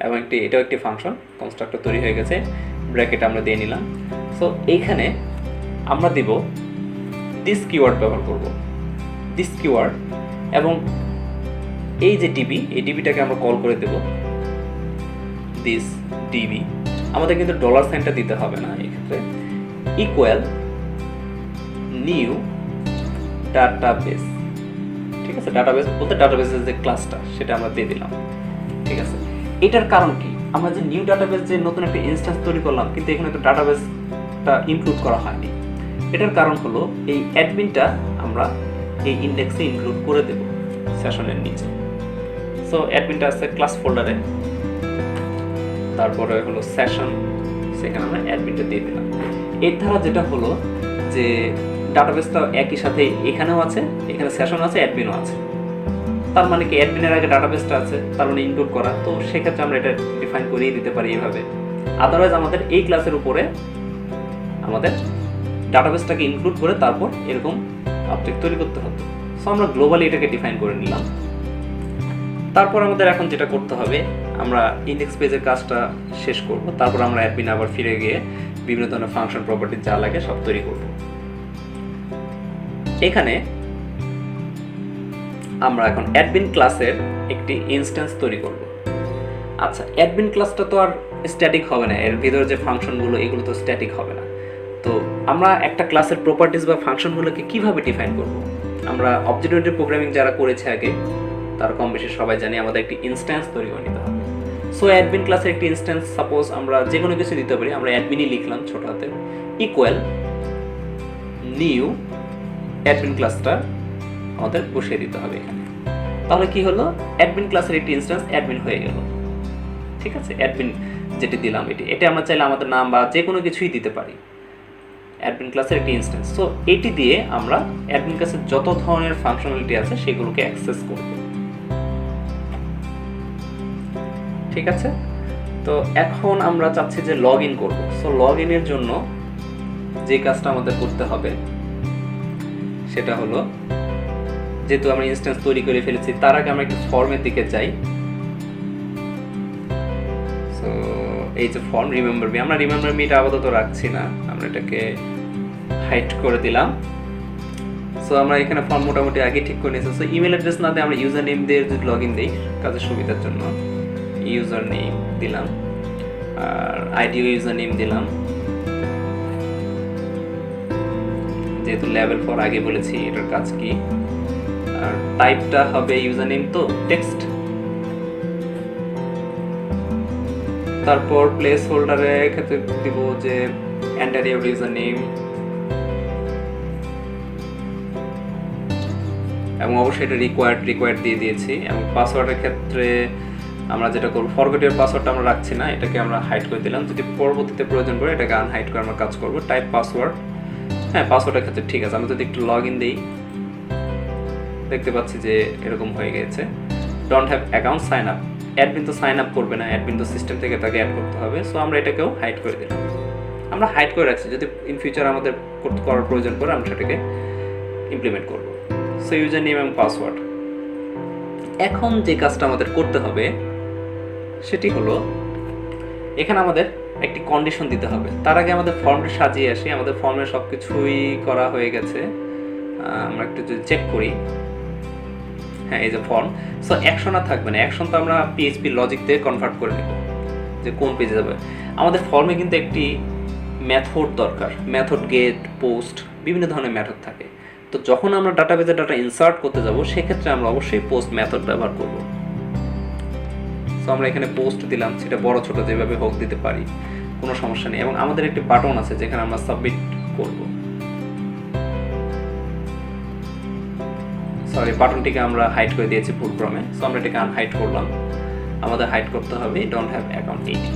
এবং এটাও একটি ফাংশন কনস্ট্রাক্টর তৈরি হয়ে গেছে, ব্র্যাকেট আমরা দিয়ে নিলাম। সো এইখানে আমরা দিব দিস কিওয়ার্ড ব্যবহার করব, দিস কিওয়ার্ড, এবং এই যে ডিবি, এই ডিবিটাকে আমরা কল করে দেব দিস ডিবি। আমাদের কিন্তু ডলার সাইনটা দিতে হবে না এক্ষেত্রে, ইকুয়াল নিউ ডাটাবেস। ঠিক আছে, ডাটাবেস বলতে ডাটাবেসের যে ক্লাসটা সেটা আমরা দিয়ে দিলাম। ঠিক আছে, এটার কারণ কি, আমরা যে নিউ ডাটাবেস যে নতুন একটা ইনস্ট্যান্স তৈরি করলাম, কিন্তু এখানে তো ডাটাবেসটা ইনক্লুড করা হয়নি। এটার কারণ হলো এই অ্যাডমিনটা আমরা এই ইন্ডেক্সে ইনক্লুড করে দেব সেশনের নিচে। সো অ্যাডমিনটা আছে ক্লাস ফোল্ডারে, তারপরে হলো সেশন, সেখানে আমরা অ্যাডমিনটা দিয়ে দিলাম। এর দ্বারা যেটা হলো যে ডাটাবেসটা একই সাথে এখানেও আছে, এখানে সেশন আছে, অ্যাডমিনও আছে। তার মানে কি, অ্যাডমিনের আগে ডাটাবেসটা আছে, তার মানে ইনক্লুড করা। তো সেক্ষেত্রে আমরা এটা ডিফাইন করিয়ে দিতে পারি এইভাবে। আদারওয়াইজ আমাদের এই ক্লাসের উপরে আমাদের ডাটাবেসটাকে ইনক্লুড করে তারপর এরকম অবজেক্ট তৈরি করতে হতো। সো আমরা গ্লোবালি এটাকে ডিফাইন করে নিলাম। তারপর আমাদের এখন যেটা করতে হবে, আমরা ইন্ডেক্স পেজের কাজটা শেষ করব, তারপর আমরা অ্যাডমিন আবার ফিরে গিয়ে বিভিন্ন ধরনের ফাংশন প্রপার্টি যা লাগে সব তৈরি করব। এখানে আমরা এখন অ্যাডমিন ক্লাসের একটি ইনস্ট্যান্স তৈরি করব। আচ্ছা, অ্যাডমিন ক্লাসটা তো আর স্ট্যাটিক হবে না, এর ভিতরে যে ফাংশনগুলো এগুলো তো স্ট্যাটিক হবে না। তো আমরা একটা ক্লাসের প্রপার্টিস বা ফাংশনগুলোকে কিভাবে ডিফাইন করব? আমরা অবজেক্ট ওরিয়েন্টেড প্রোগ্রামিং যারা করেছে আগে, তার কম বেশি সবাই জানি আমাদের একটি ইনস্ট্যান্স তৈরি করে নিতে হবে। সো অ্যাডমিন ক্লাসের একটি ইনস্ট্যান্স, সাপোজ আমরা যে কোনো কিছু দিতে পারি, আমরা অ্যাডমিনই লিখলাম ছোট হাতের, ইকুয়াল নিউ অ্যাডমিন ক্লাসটা আমাদের বসিয়ে দিতে হবে এখানে। তাহলে কি হলো, অ্যাডমিন ক্লাসের একটি ইনস্ট্যান্স অ্যাডমিন হয়ে গেল। ঠিক আছে, অ্যাডমিন যেটি দিলাম এটা আমরা চাইলে আমাদের নাম বা যে কোনো কিছুই দিতে পারি, অ্যাডমিন ক্লাসের একটি ইনস্ট্যান্স। সো এটি দিয়ে আমরা অ্যাডমিন ক্লাসের যত ধরনের ফাংশনালিটি আছে সেগুলোকে অ্যাক্সেস করব। ঠিক আছে, তো এখন আমরা চাচ্ছি যে লগ ইন করবো। সো লগ ইনের জন্য যে কাজটা আমাদের করতে হবে সেটা হলো, যেহেতু আমরা ইনস্ট্যান্স তৈরি করে ফেলেছি, তার আগে আমরা একটু ফর্মের দিকে যাই। সো এই যে ফর্ম, রিমেম্বার মি, আমরা রিমেম্বার মিটা আপাতত রাখছি না, আমরা এটাকে হাইড করে দিলাম। সো আমরা এখানে ফর্ম মোটামুটি আগে ঠিক করে নিয়েছি। সো ইমেল অ্যাড্রেস না দিয়ে আমরা ইউজার নেম দিয়ে যদি লগ ইন দিই কাজের সুবিধার জন্য, ইউজার নেম দিলাম, আর আইডিও ইউজার নেম দিলাম, যেহেতু লেভেল 4 আগে বলেছি এটার কাজ কি। আর টাইপটা হবে ইউজার নেম, তো টেক্সট। তারপর প্লেস হোল্ডারে ক্ষেত্রে দিব যে এন্টার ইউর ইউজার নেম, এবং অবশ্যই এটা রিকোয়ার্ড দিয়ে দিয়েছি। এবং পাসওয়ার্ডের ক্ষেত্রে আমরা যেটা করব, ফরগেট ইউর পাসওয়ার্ডটা আমরা রাখছি না, এটাকে আমরা হাইড করে দিলাম। যদি পরবর্তীতে প্রয়োজন পড়ে এটাকে আনহাইড করে আমরা কাজ করব। টাইপ পাসওয়ার্ড, হ্যাঁ, পাসওয়ার্ডের ক্ষেত্রে ঠিক আছে। আমরা যদি একটু লগ ইন দিই, দেখতে পাচ্ছি যে এরকম হয়ে গেছে, don't have account sign up. Admin তো সাইন আপ করবে না, অ্যাডমিন তো সিস্টেম থেকে তাকে অ্যাড করতে হবে। সো আমরা এটাকেও হাইড করে দিলাম। আমরা হাইড করে রাখছি, যদি ইন ফিউচার আমাদের করার প্রয়োজন পড়ে আমরা সেটাকে ইমপ্লিমেন্ট করব। সো ইউজার নেম এবং পাসওয়ার্ড। এখন যে কাজটা আমাদের করতে হবে সেটি হলো, এখানে আমাদের একটি কন্ডিশন দিতে হবে। তার আগে আমাদের ফর্মটা সাজিয়ে আসি। আমাদের ফর্মে সব কিছুই করা হয়ে গেছে। আমরা একটু যদি চেক করি, হ্যাঁ এই যে ফর্ম। সো অ্যাকশন আর থাকবে না, অ্যাকশন তো আমরা পিএইচপি লজিক দিয়ে কনভার্ট করে নেব যে কোন পেজে যাবে। আমাদের ফর্মে কিন্তু একটি মেথড দরকার, মেথড গেট, পোস্ট, বিভিন্ন ধরনের মেথড থাকে। তো যখন আমরা ডাটাবেজে ডাটা ইনসার্ট করতে যাব সেক্ষেত্রে আমরা অবশ্যই পোস্ট মেথড ব্যবহার করব। সো আমরা এখানে পোস্ট দিলাম, সেটা বড় ছোট যেভাবে হোক দিতে পারি, কোনো সমস্যা নেই। এবং আমাদের একটি বাটন আছে যেখানে আমরা সাবমিট করব। সরি, বাটনটিকে আমরা হাইড করে দিয়েছি ভুলক্রমে। সো আমরা এটাকে আনহাইড করলাম। আমাদের হাইড করতে হবে ডোন্ট হ্যাভ অ্যাকাউন্ট 80।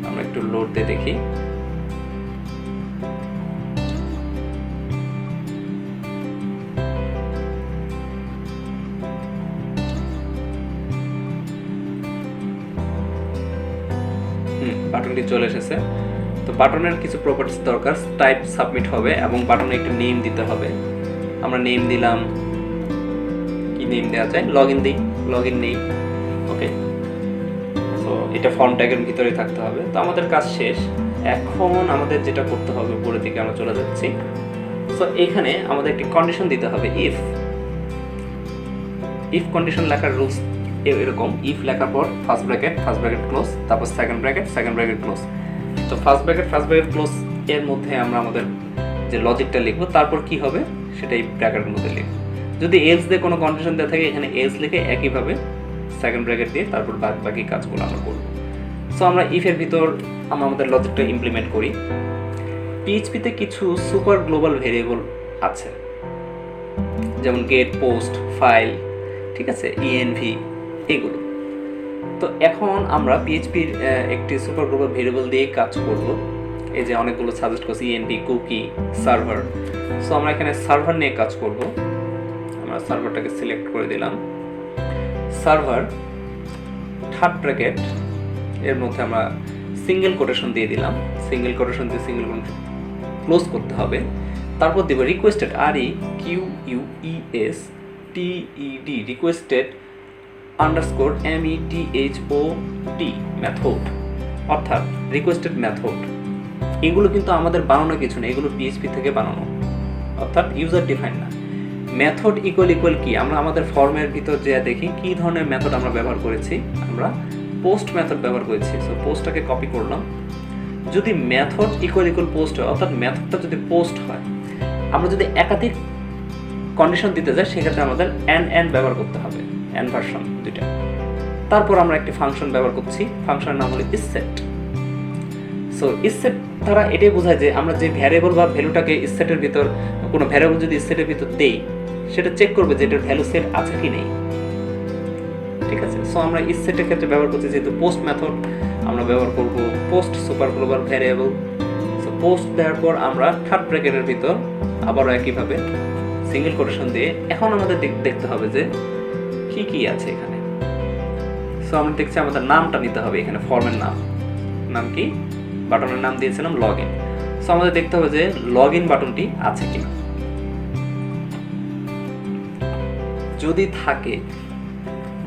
আমরা একটু লোড দিয়ে দেখি। বাটনটি চলে এসেছে। তো বাটনের কিছু প্রপার্টিস দরকার, টাইপ সাবমিট হবে এবং বাটনে একটু নেম দিতে হবে। আমরা নেম দিলাম, কি নেম দেওয়া যায়, লগ ইন দিই, লগ ইন নেই। ওকে, তো এটা ফর্ম ট্যাগের ভিতরে থাকতে হবে। তো আমাদের কাজ শেষ। এখন আমাদের যেটা করতে হবে, উপরের দিকে আমরা চলে যাচ্ছি। সো এখানে আমাদের একটি কন্ডিশন দিতে হবে, ইফ কন্ডিশন লেখার রুলস এরকম, ইফ লেখার পর ফার্স্ট ব্র্যাকেট ক্লোজ, তারপর সেকেন্ড ব্র্যাকেট ক্লোজ। তো ফার্স্ট ব্র্যাকেট ক্লোজ এর মধ্যে আমরা আমাদের যে লজিকটা লিখবো, তারপর কি হবে সেটাই ব্র্যাকেটের মধ্যে লিখবো। যদি এলস দিয়ে কোনো কন্ডিশন দেওয়া থাকে, এখানে এলস লিখে একইভাবে সেকেন্ড ব্র্যাকেট দিয়ে তারপর বাকি কাজগুলো আমরা করবো। সো আমরা ইফের ভিতর আমরা আমাদের লজিকটা ইমপ্লিমেন্ট করি। পিএইচপিতে কিছু সুপার গ্লোবাল ভেরিয়েবল আছে, যেমন গেট, পোস্ট, ফাইল, ঠিক আছে, ইএনভি, এগুলো। তো এখন আমরা পিএইচপির একটি সুপার গ্লোবাল ভেরিয়েবল দিয়ে কাজ করব। এই যে অনেকগুলো সাজেস্ট করছি, ইএনভি, কুকি, সার্ভার। সো আমরা এখানে সার্ভার নিয়ে কাজ করব। আমরা সার্ভারটাকে সিলেক্ট করে দিলাম। সার্ভার থার্ড ব্র্যাকেট এর মধ্যে আমরা সিঙ্গেল কোটেশন দিয়ে দিলাম। সিঙ্গেল কোটেশন দিয়ে সিঙ্গেল কোটেশন ক্লোজ করতে হবে। তারপর দেব requested, REQUESTED, requested underscore METHOD method, অর্থাৎ রিকোয়েস্টেড মেথড। এগুলো কিন্তু আমাদের বানানো কিছু না, এগুলো পিএইচপি থেকে বানানো, অর্থাৎ ইউজার ডিফাইন না। মেথড ইকুয়াল কি, আমরা আমাদের ফর্মের ভিতর যে দেখি কি ধরনের মেথড আমরা ব্যবহার করেছি, আমরা পোস্ট মেথড ব্যবহার করেছি। সো পোস্টটাকে কপি করলাম। যদি মেথড ইকুয়াল পোস্ট হয়, অর্থাৎ মেথডটা যদি পোস্ট হয়, আমরা যদি একাধিক কন্ডিশন দিতে যাই সেক্ষেত্রে আমাদের এন ব্যবহার করতে হবে, এন ভার্সন দুইটা। তারপর আমরা একটি ফাংশন ব্যবহার করছি, ফাংশনের নাম হলো ইসসেট। সো ইসসেট দ্বারা এটাই বোঝায় যে আমরা যে ভ্যারিয়েবল বা ভ্যালুটাকে ইসসেটের ভিতর, কোনো ভ্যারিয়েবল যদি ইসসেটের ভিতর দেই, সেটা চেক করবে যে এটার ভ্যালু সেট আছে কি নেই, ঠিক আছে। সো আমরা ইসসেটের ক্ষেত্রে ব্যবহার করছি যেহেতু পোস্ট মেথড, আমরা ব্যবহার করব post super global variable. So post দেওয়ার পর আমরা থার্ড ব্র্যাকেটের ভিতর আবারও একইভাবে সিঙ্গেল কোটেশন দিয়ে এখন আমাদের দেখতে হবে যে কি আছে এখানে। সো আমরা দেখছি আমাদের নামটা নিতে হবে, এখানে ফর্মের নাম কি, বাটনের নাম দিয়েছিলাম লগ ইন। সো আমাদের দেখতে হবে যে লগ ইন বাটনটি আছে কিনা।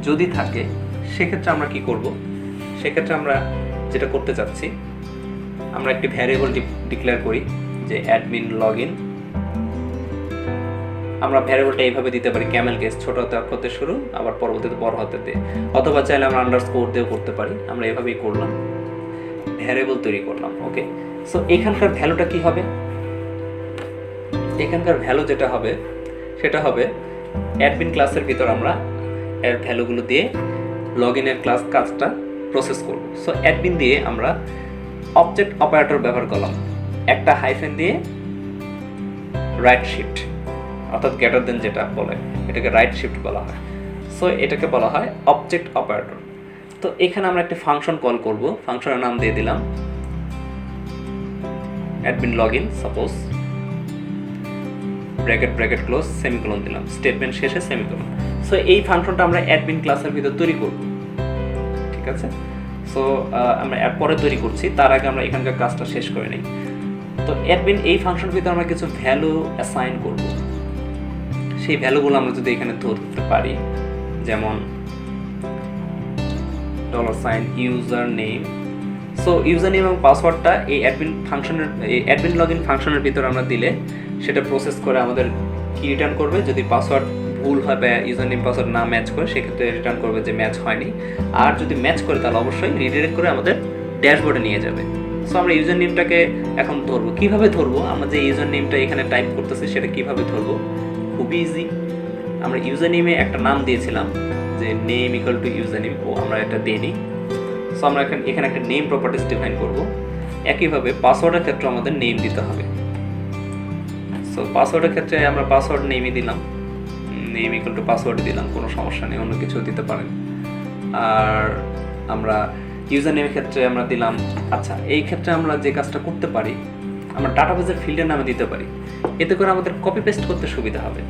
যদি থাকে সেক্ষেত্রে আমরা কি করব, সেক্ষেত্রে আমরা যেটা করতে চাচ্ছি, আমরা একটি ভ্যারিয়েবল ডিক্লেয়ার করি যে অ্যাডমিন লগ ইন। আমরা ভ্যারিয়েবলটা এইভাবে দিতে পারি, ক্যামেল কেস, ছোট হাতে অক্ষর শুরু, আবার পরবর্তীতে বড় হাতে দিয়ে, অথবা চাইলে আমরা আন্ডারস্কোর দিয়েও করতে পারি। আমরা এভাবেই করলাম, ভ্যারিয়েবল তৈরি করলাম। ওকে, সো এখানকার ভ্যালুটা কি হবে, এখানকার ভ্যালু যেটা হবে সেটা হবে অ্যাডমিন ক্লাসের ভিতর আমরা এর ভ্যালুগুলো দিয়ে লগ ইনের কাজটা প্রসেস করব। সো অ্যাডমিন দিয়ে আমরা অবজেক্ট অপারেটর ব্যবহার করলাম, একটা হাইফেন দিয়ে রাইট শিফট, অর্থাৎ গ্রেটার দেন যেটা বলে এটাকে রাইট শিফট বলা হয়। সো এটাকে বলা হয় অবজেক্ট অপারেটর। তো এখানে আমরা একটা ফাংশন কল করব, ফাংশনের নাম দিয়ে দিলাম admin log in suppose, bracket bracket close, semicolon দিলাম, স্টেটমেন্ট শেষে সেমিকোলন। সো এই ফাংশনটা আমরা অ্যাডমিন ক্লাসের ভিতর তৈরি করব, ঠিক আছে। সো আমরা পরে তৈরি করছি, তার আগে আমরা এখানকার কাজটা শেষ করে নিই। তো অ্যাডমিন এই ফাংশনের ভিতরে আমরা কিছু ভ্যালু অ্যাসাইন করব। সেই ভ্যালুগুলো আমরা যদি এখানে ধরতে পারি, যেমন $, user name. So user name এবং পাসওয়ার্ডটা এই অ্যাডমিন লগ ইন ফাংশনের ভিতরে আমরা দিলে সেটা প্রসেস করে আমাদের কি রিটার্ন করবে, যদি পাসওয়ার্ড ভুল হয় বা ইউজার নেম পাসওয়ার্ড না ম্যাচ করে সেক্ষেত্রে রিটার্ন করবে যে ম্যাচ হয়নি, আর যদি ম্যাচ করে তাহলে অবশ্যই রিডিরেক্ট করে আমাদের ড্যাশবোর্ডে নিয়ে যাবে। সো আমরা ইউজার নেমটাকে এখন ধরবো। কীভাবে ধরবো? আমরা যে ইউজার নেমটা এখানে টাইপ করতেছি সেটা কীভাবে ধরবো? খুবই ইজি। আমরা ইউজার নেমে একটা নাম দিয়েছিলাম যে name equal to user name, আমরা এটা দিইনি। সো আমরা এখানে একটা নেম প্রপার্টিস ডিফাইন করব। একইভাবে পাসওয়ার্ডের ক্ষেত্রে আমাদের নেম দিতে হবে। সো পাসওয়ার্ডের ক্ষেত্রে আমরা পাসওয়ার্ড নেমই দিলাম, নেম ইকুয়াল টু পাসওয়ার্ড দিলাম, কোনো সমস্যা নেই, অন্য কিছু দিতে পারেন। আর আমরা ইউজার নেমের ক্ষেত্রে আমরা দিলাম, আচ্ছা এই ক্ষেত্রে আমরা যে কাজটা করতে পারি, আমরা ডাটাবেসের ফিল্ডের নামে দিতে পারি, এতে করে আমাদের কপি পেস্ট করতে সুবিধা হবে।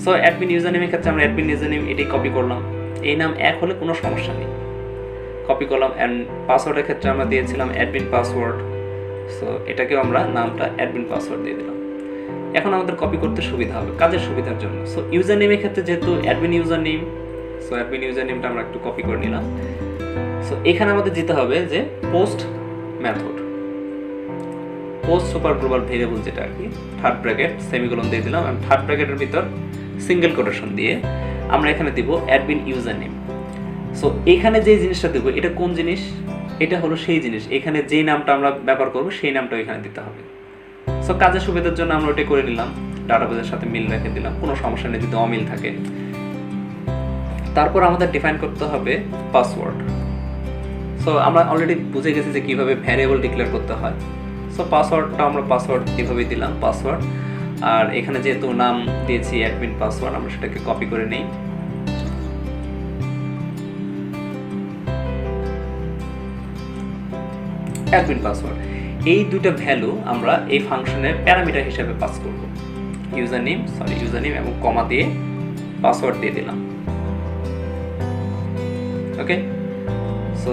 সো অ্যাডমিন ইউজার নেমের ক্ষেত্রে আমরা অ্যাডমিন ইউজার নেম এটাই কপি করলাম, এই নাম এক হলে কোনো সমস্যা নেই, কপি করলাম। অ্যান্ড পাসওয়ার্ডের ক্ষেত্রে আমরা দিয়েছিলাম অ্যাডমিন পাসওয়ার্ড, সো এটাকেও আমরা নামটা অ্যাডমিন পাসওয়ার্ড দিয়ে দিলাম। এখন আমাদের কপি করতে সুবিধা হবে, কাজের সুবিধার জন্য। সো ইউজার নেমের ক্ষেত্রে যেহেতু admin user name, so admin user নেমটা আমরা একটু কপি করে নিলাম। সো এখানে আমাদের দিতে হবে যে post method, post super global variable যেটা আর কি, থার্ড ব্র্যাকেট সেমিকোলন দিয়ে দিলাম, আর থার্ড ব্র্যাকেটের ভিতর সিঙ্গেল কোটেশন দিয়ে আমরা এখানে দিব অ্যাডমিন ইউজার নেম। সো এখানে যে জিনিসটা দেবো এটা কোন জিনিস? এটা হলো সেই জিনিস, এখানে যেই নামটা আমরা ব্যবহার করবো সেই নামটা এখানে দিতে হবে। সো কাজের সুবিধার জন্য আমরা ওটা করে নিলাম, ডাটাবেসের সাথে মিল রেখে দিলাম, কোনো সমস্যা নেই যদি অমিল থাকে। তারপর আমাদের ডিফাইন করতে হবে পাসওয়ার্ড। সো আমরা অলরেডি বুঝে গেছি যে কীভাবে ভ্যারিয়েবল ডিক্লেয়ার করতে হয়। সো পাসওয়ার্ডটা আমরা পাসওয়ার্ড কীভাবে দিলাম, পাসওয়ার্ড, আর এখানে যেহেতু নাম দিয়েছি অ্যাডমিন পাসওয়ার্ড, আমরা সেটাকে কপি করে নিই। অ্যাডমিন পাসওয়ার্ড, এই দুটো ভ্যালু আমরা এই ফাংশনের প্যারামিটার হিসেবে পাস করব। ইউজার নেম এবং কমা দিয়ে পাসওয়ার্ড দিয়ে দিলাম। ওকে, সো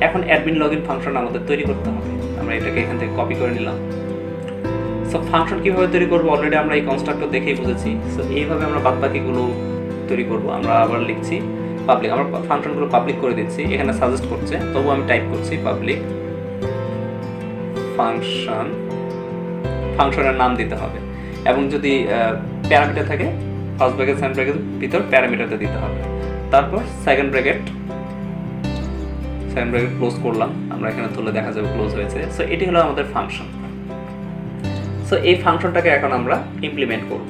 এখন অ্যাডমিন লগইন ফাংশন আমাদের তৈরি করতে হবে। আমরা এটাকে এখান থেকে কপি করে নিলাম। সো ফাংশন কীভাবে তৈরি করবো অলরেডি আমরা এই কনস্ট্রাক্টর দেখেই বুঝেছি। সো এইভাবে আমরা বাদবাকিগুলো তৈরি করব। আমরা আবার লিখছি পাবলিক, আমরা ফাংশনগুলো পাবলিক করে দিচ্ছি, এখানে সাজেস্ট করছে, তবু আমি টাইপ করছি পাবলিক ফাংশন, ফাংশনের নাম দিতে হবে, এবং যদি প্যারামিটার থাকে ফার্স্ট ব্র্যাকেট সেকেন্ড ব্র্যাকেট ভিতর প্যারামিটারটা দিতে হবে। তারপর সেকেন্ড ব্র্যাকেট ক্লোজ করলাম, আমরা এখানে তুলে দেখা যাবে ক্লোজ হয়েছে। সো এটি হলো আমাদের ফাংশন। সো এই ফাংশনটাকে এখন আমরা ইমপ্লিমেন্ট করব।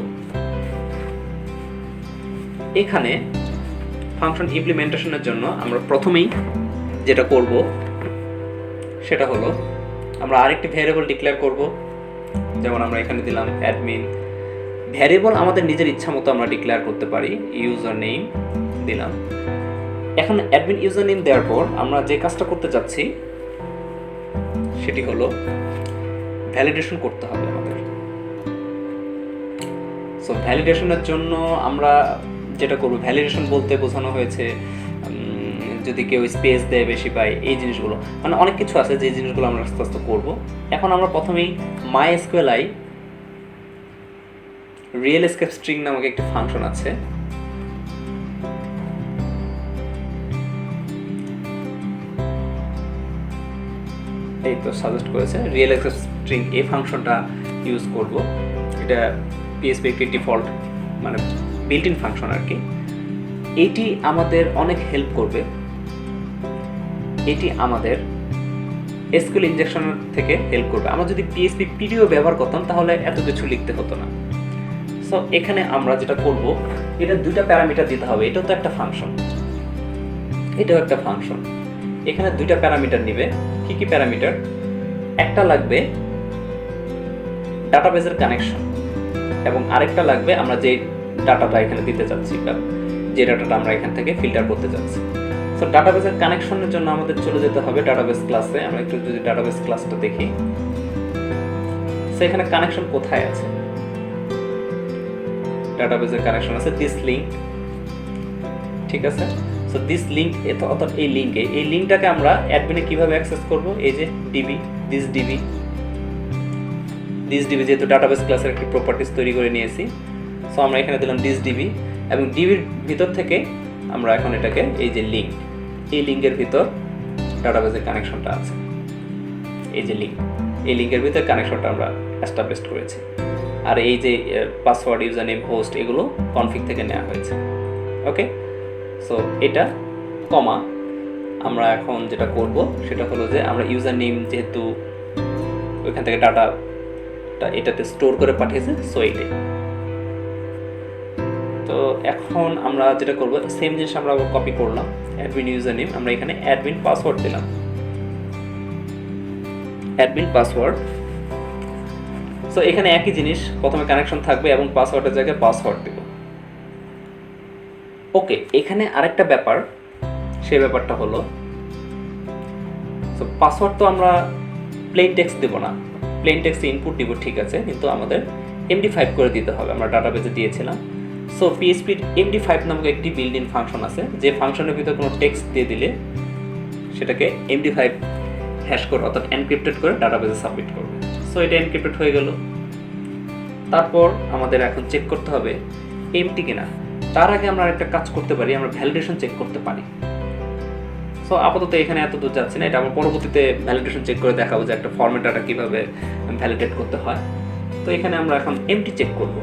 এখানে ফাংশন ইমপ্লিমেন্টেশনের জন্য আমরা প্রথমেই যেটা করব সেটা হলো আমরা আরেকটি ভ্যারিয়েবল ডিক্লেয়ার করব। যেমন আমরা এখানে দিলাম অ্যাডমিন। ভ্যারিয়েবল আমাদের নিজের ইচ্ছা মতো আমরা ডিক্লেয়ার করতে পারি। ইউজার নেম দিলাম। এখন অ্যাডমিন ইউজার নেম দেওয়ার পর আমরা যে কাজটা করতে যাচ্ছি সেটি হলো ভ্যালিডেশন করতে হবে আমাদের। সো ভ্যালিডেশনের জন্য আমরা যেটা করব, ভ্যালিডেশন বলতে বোঝানো হয়েছে যদি কেউ স্পেস দেয় বেশি পায়, এই জিনিসগুলো, মানে অনেক কিছু আছে যে জিনিসগুলো আমরা আস্তে আস্তে করবো। এখন আমরা প্রথমেই MySQLi রিয়েল এসকেপ স্ট্রিং নামক একটি ফাংশন আছে, এই তো সাজেস্ট করেছে রিয়েল এসকেপ স্ট্রিং, এই ফাংশনটা ইউজ করব। এটা PHP একটি ডিফল্ট মানে বিল্ট ইন ফাংশন আর কি। এটি আমাদের অনেক হেল্প করবে, এটি আমাদের এসকিউএল ইনজেকশনের থেকে হেল্প করবে। আমরা যদি PHP PDO ব্যবহার করতাম তাহলে এত কিছু লিখতে হতো না। সো এখানে আমরা যেটা করব, এটা দুইটা প্যারামিটার দিতে হবে। এটাও তো একটা ফাংশন, এটাও একটা ফাংশন। এখানে দুইটা প্যারামিটার নেবে। কি কি প্যারামিটার? একটা লাগবে ডাটাবেসের কানেকশন, এবং আরেকটা লাগবে আমরা যে ডাটাটা এখানে দিতে চাচ্ছি বা যে ডাটাটা আমরা এখান থেকে ফিল্টার করতে চাচ্ছি। সো ডাটাবেসের কানেকশনের জন্য আমাদের চলে যেতে হবে ডাটাবেস ক্লাসে। আমরা একটু যদি ডাটাবেস ক্লাসটা দেখি, সো এখানে কানেকশন কোথায় আছে, ডাটাবেজের কানেকশন আছে দিস লিঙ্ক, ঠিক আছে। সো দিস লিঙ্ক, অর্থাৎ এই লিঙ্কটাকে আমরা অ্যাডমিনে কিভাবে অ্যাক্সেস করব, এই যে ডিবি, দিস ডিবি যেহেতু ডাটাবেস ক্লাসের একটি প্রপার্টিস তৈরি করে নিয়েছি, সো আমরা এখানে দিলাম দিস ডিবি, এবং ডিবির ভিতর থেকে আমরা এখন এটাকে এই যে লিঙ্ক, এই লিঙ্কের ভিতর ডাটাবেসের কানেকশনটা আছে, এই যে লিঙ্ক, এই লিঙ্কের ভিতর কানেকশনটা আমরা এস্টাবলিশ করেছি। আর এই যে পাসওয়ার্ড, ইউজার নেম, হোস্ট, এগুলো কনফিগ থেকে নেওয়া হয়েছে। ওকে, সো এটা কমা, আমরা এখন যেটা করব সেটা হলো যে আমরা ইউজার নেম যেহেতু ওইখান থেকে ডাটাটা এটাতে স্টোর করে পাঠিয়েছে, সো এইটাই। তো এখন আমরা যেটা করব, সেম জিনিস আমরা কপি করলাম, অ্যাডমিন ইউজার নেম, আমরা এখানে অ্যাডমিন পাসওয়ার্ড দিলাম, অ্যাডমিন পাসওয়ার্ড। সো এখানে একই জিনিস, প্রথমে কানেকশন থাকবে এবং পাসওয়ার্ডের জায়গায় পাসওয়ার্ড দেব। ওকে, এখানে আরেকটা ব্যাপার, সেই ব্যাপারটা হলো, সো পাসওয়ার্ড তো আমরা প্লেন টেক্সট দেব না, প্লেন টেক্সটে ইনপুট দিব, ঠিক আছে, কিন্তু আমাদের MD5 করে দিতে হবে, আমরা ডাটাবেজে দিয়েছিলাম। সো পিএইচপির MD5 নামক একটি বিল্ড ইন ফাংশন আছে, যে ফাংশনের ভিতরে কোনো টেক্সট দিয়ে দিলে সেটাকে MD5 হ্যাশ কোড অর্থাৎ এনক্রিপ্টেড করে ডাটাবেজে সাবমিট করবে। সো এটা এনক্রিপ্টেড হয়ে গেল। তারপর আমাদের এখন চেক করতে হবে এমটি কিনা। তার আগে আমরা একটা কাজ করতে পারি, আমরা ভ্যালিডেশন চেক করতে পারি। সো আপাতত এখানে এত দূর যাচ্ছে না, এটা আমরা পরবর্তীতে ভ্যালিডেশন চেক করে দেখাবো যে একটা ফরম্যাট ডাটা কীভাবে ভ্যালিডেট করতে হয়। তো এখানে আমরা এখন এমটি চেক করব।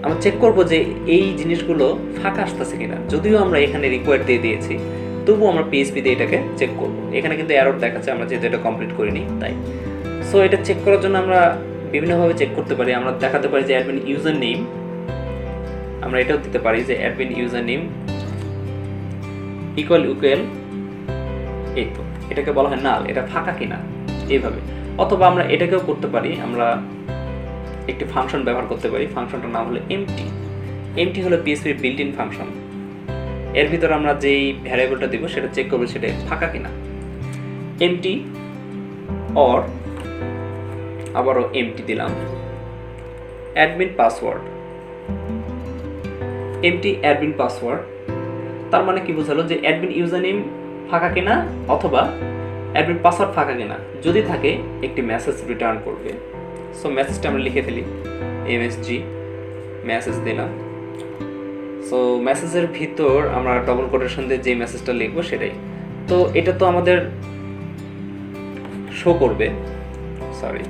আমরা চেক করব যে এই জিনিসগুলো ফাঁকা আসতেছে কিনা। যদিও আমরা এখানে রিকোয়ার্ড দিয়ে দিয়েছি, তবুও আমরা পিএইচপি দিয়ে এটাকে চেক করব। এখানে কিন্তু এরর দেখাচ্ছে, আমরা যেহেতু এটা কমপ্লিট করিনি তাই। সো এটা চেক করার জন্য আমরা বিভিন্নভাবে চেক করতে পারি। আমরা দেখাতে পারি যে অ্যাডমিন ইউজার নেম, আমরা এটাও দিতে পারি যে অ্যাডমিন ইউজার নেম ইকুয়াল এই তো, এটাকে বলা হয় নাল, এটা ফাঁকা কিনা এইভাবে। অথবা আমরা এটাকেও করতে পারি, আমরা একটি ফাংশন ব্যবহার করতে পারি, ফাংশনটার নাম হলো এমটি হলো পিএইচপির বিল্ট ইন ফাংশন। এর ভিতরে আমরা যেই ভ্যারিয়েবলটা দিব সেটা চেক করবো সেটা ফাঁকা কিনা। এমটি অর, আবারও এমটি দিলাম, admin password, empty admin password. তার মানে কি বোঝালো যে অ্যাডমিন ইউজার নেম ফাঁকা কিনা অথবা অ্যাডমিন পাসওয়ার্ড ফাঁকা কিনা। যদি থাকে একটি মেসেজ রিটার্ন করবে। সো মেসেজটা আমরা লিখে ফেলি, এমএসজি মেসেজ দিলাম। সো মেসেজের ভিতর আমরা ডবল কোটেশন দিয়ে যে মেসেজটা লিখবো সেটাই। তো এটা তো আমাদের শো করবে, সরি,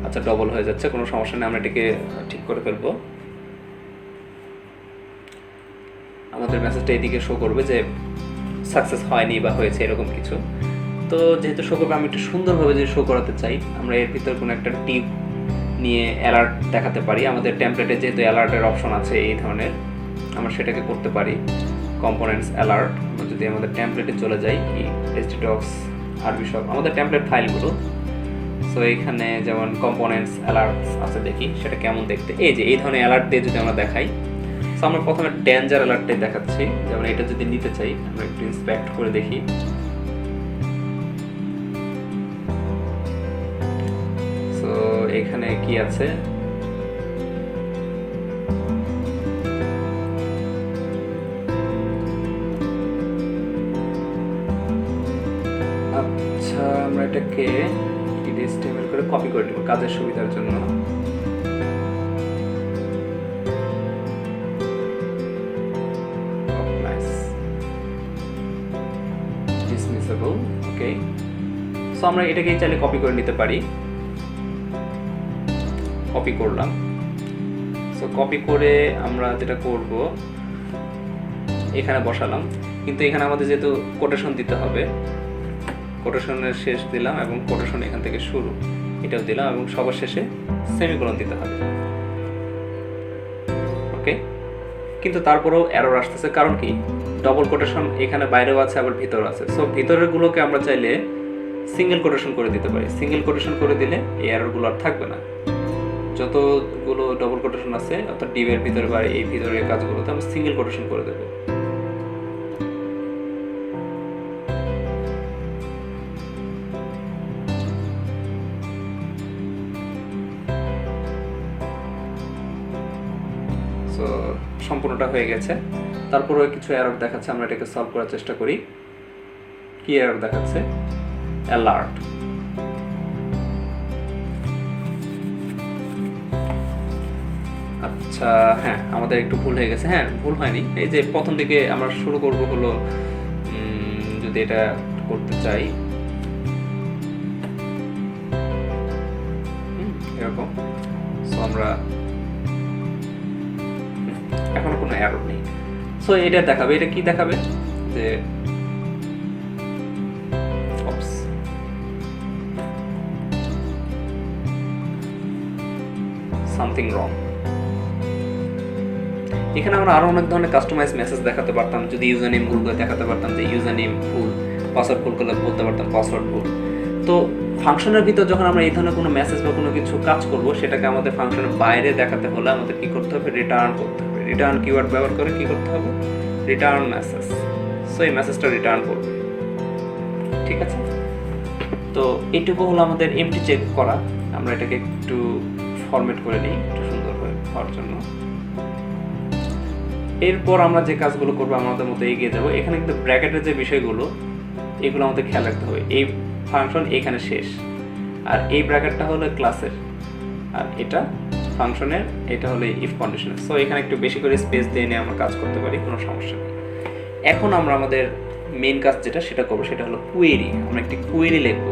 আচ্ছা ডবল হয়ে যাচ্ছে, কোনো সমস্যা নেই, আমরা এটাকে ঠিক করে ফেলবো। আমাদের মেসেজটা এদিকে শো করবে যে সাকসেস হয়নি বা হয়েছে এরকম কিছু। তো যেহেতু শো করবে, আমি একটু সুন্দরভাবে যদি শো করাতে চাই, আমরা এর ভিতর কোনো একটা টিপ নিয়ে অ্যালার্ট দেখাতে পারি। আমাদের টেমপ্লেটে যেহেতু অ্যালার্টের অপশন আছে এই ধরনের, আমরা সেটাকে করতে পারি কম্পোনেন্টস অ্যালার্ট। আমরা যদি আমাদের টেমপ্লেটে চলে যাই, htdocs আরবি সব আমাদের টেমপ্লেট ফাইলগুলো, সো এখানে যেমন কম্পোনেন্টস অ্যালার্টস আছে, দেখি সেটা কেমন দেখতে। এই যে এই ধরনের অ্যালার্ট দিয়ে যদি আমরা দেখাই, সো আমরা প্রথমে ডেঞ্জার অ্যালার্টটাই দেখাচ্ছি। যেমন এটা যদি নিতে চাই, আমরা একটু ইন্সপেক্ট করে দেখি। সো এখানে কি আছে, আচ্ছা আমরা এটাকে HTML করে কপি করে নেব কাজের সুবিধার জন্য। ওকে, সো আমরা এটাকে চাইলে কপি করে নিতে পারি। কপি করলাম। সো কপি করে আমরা যেটা করব, এখানে বসালাম, কিন্তু এখানে আমাদের যেহেতু কোটেশন দিতে হবে, কোটেশনের শেষ দিলাম এবং কোটেশন এখান থেকে শুরু এটাও দিলাম এবং সবার শেষে সেমিকোলন দিতে হবে। ওকে, কিন্তু তারপরেও এরর আসতেছে, কারণ কি ডবল কোটেশন এখানে বাইরেও আছে আবার ভিতরে আছে। সো ভিতরের গুলোকে আমরা চাইলে সিঙ্গেল কোটেশন করে দিতে পারি। সিঙ্গেল কোটেশন করে দিলে এই এররগুলো আর থাকবে না। যতগুলো ডবল কোটেশন আছে অর্থাৎ ডিভের ভিতরে বা এই ভিতরের কাজগুলোতে আমরা সিঙ্গেল কোটেশন করে দেবো। সো সম্পূর্ণটা হয়ে গেছে, তারপরেও কিছু এরর দেখাচ্ছে, আমরা এটাকে সলভ করার চেষ্টা করি। কি এরর দেখাচ্ছে? অ্যালার্ট। আচ্ছা হ্যাঁ, আমাদের একটু ভুল হয়ে গেছে। হ্যাঁ, ভুল হয়নি, এই যে প্রথম দিকে আমরা শুরু করব হলো, যদি এটা করতে চাই এরকম, সো আমরা এখনো কোনো এরর নেই। সো এটা দেখাবে, এটা কি দেখাবে যে সামথিং রং। এখানে আমরা আরো অনেক ধরনের কাস্টমাইজ মেসেজ দেখাতে পারতাম, যদি ইউজার নেম ভুল করে দেখাতে পারতাম যে ইউজার নেম ভুল, পাসওয়ার্ড ভুল করলে বলতে পারতাম পাসওয়ার্ড ভুল। তো ফাংশনের ভিতর যখন আমরা এই ধরনের কোনো মেসেজ বা কোনো কিছু কাজ করব, সেটাকে আমাদের ফাংশনের বাইরে দেখাতে হলে আমাদের কি করতে হবে? রিটার্ন করতে হবে। রিটার্ন কিওয়ার্ড ব্যবহার করে কি করতে হবে? Return message. সো এই মেসেজটা রিটার্ন করবে, ঠিক আছে? তো এইটুকু হলো আমাদের এমটি চেক করা। আমরা এটাকে একটু ফরম্যাট করে নিই একটু সুন্দর হওয়ার জন্য। এরপর আমরা যে কাজগুলো করবো আমাদের মতো এগিয়ে যাবো। এখানে কিন্তু ব্র্যাকেটের যে বিষয়গুলো, এগুলো আমাদের খেয়াল রাখতে হবে। এই ফাংশন এখানে শেষ, আর এই ব্র্যাকেটটা হলো ক্লাসের, আর এটা ফাংশনের, এটা হলো ইফ কন্ডিশনের। সো এখানে একটু বেশি করে স্পেস দিয়ে নিয়ে আমরা কাজ করতে পারি, কোনো সমস্যা নেই। এখন আমরা আমাদের মেইন কাজ যেটা সেটা করবো, সেটা হলো কোয়েরি। আমরা একটি কোয়েরি লিখবো।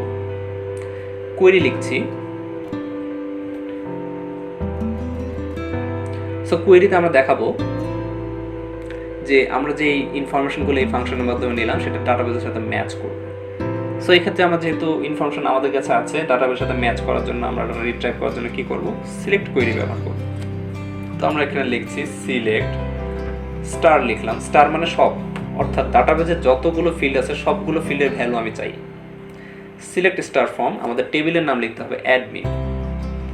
কোয়েরি লিখছি। সো কোয়েরিতে আমরা দেখাবো যে আমরা যে ইনফরমেশনগুলো এই ফাংশনের মাধ্যমে নিলাম সেটা ডাটাবেসের সাথে ম্যাচ করব। সো এই ক্ষেত্রে আমরা যেহেতু ইনফরমেশন আমাদের কাছে আছে, ডাটাবেসের সাথে ম্যাচ করার জন্য আমরা রিট্রাইভ করার জন্য কি করব? সিলেক্ট কোয়েরি ব্যবহার করব। তো আমরা এখানে লিখছি সিলেক্ট স্টার, লিখলাম স্টার মানে সব, অর্থাৎ ডাটাবেসে যতগুলো ফিল্ড আছে সবগুলো ফিল্ডের ভ্যালু আমি চাই। সিলেক্ট স্টার ফ্রম, আমাদের টেবিলের নাম লিখতে হবে অ্যাডমিন,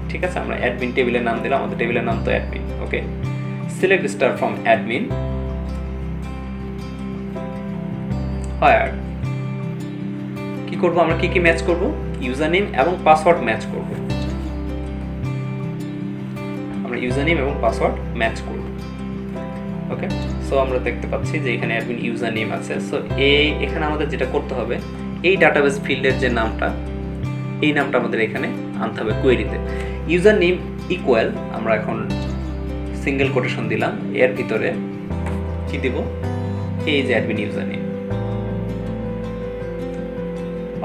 ঠিক আছে? আমরা অ্যাডমিন টেবিলের নাম দিলাম, আমাদের টেবিলের নাম তো admin. Okay, select star from admin where. কি করব আমরা? কি ম্যাচ করব? ইউজার নেম এবং পাসওয়ার্ড ম্যাচ করব। আমরা ইউজার নেম এবং পাসওয়ার্ড ম্যাচ করব। ওকে, সো আমরা দেখতে পাচ্ছি যে এখানে অ্যাডমিন ইউজার নেম আছে। সো এখানে আমাদের যেটা করতে হবে, এই ডাটাবেস ফিল্ডের যে নামটা, এই নামটা আমাদের এখানে আনতে হবে কোয়েরিতে। ইউজার নেম ইকুয়াল, আমরা এখন সিঙ্গেল কোটেশন দিলাম, এর ভিতরে কি দিব? এই যে অ্যাডমিন ইউজার নেম,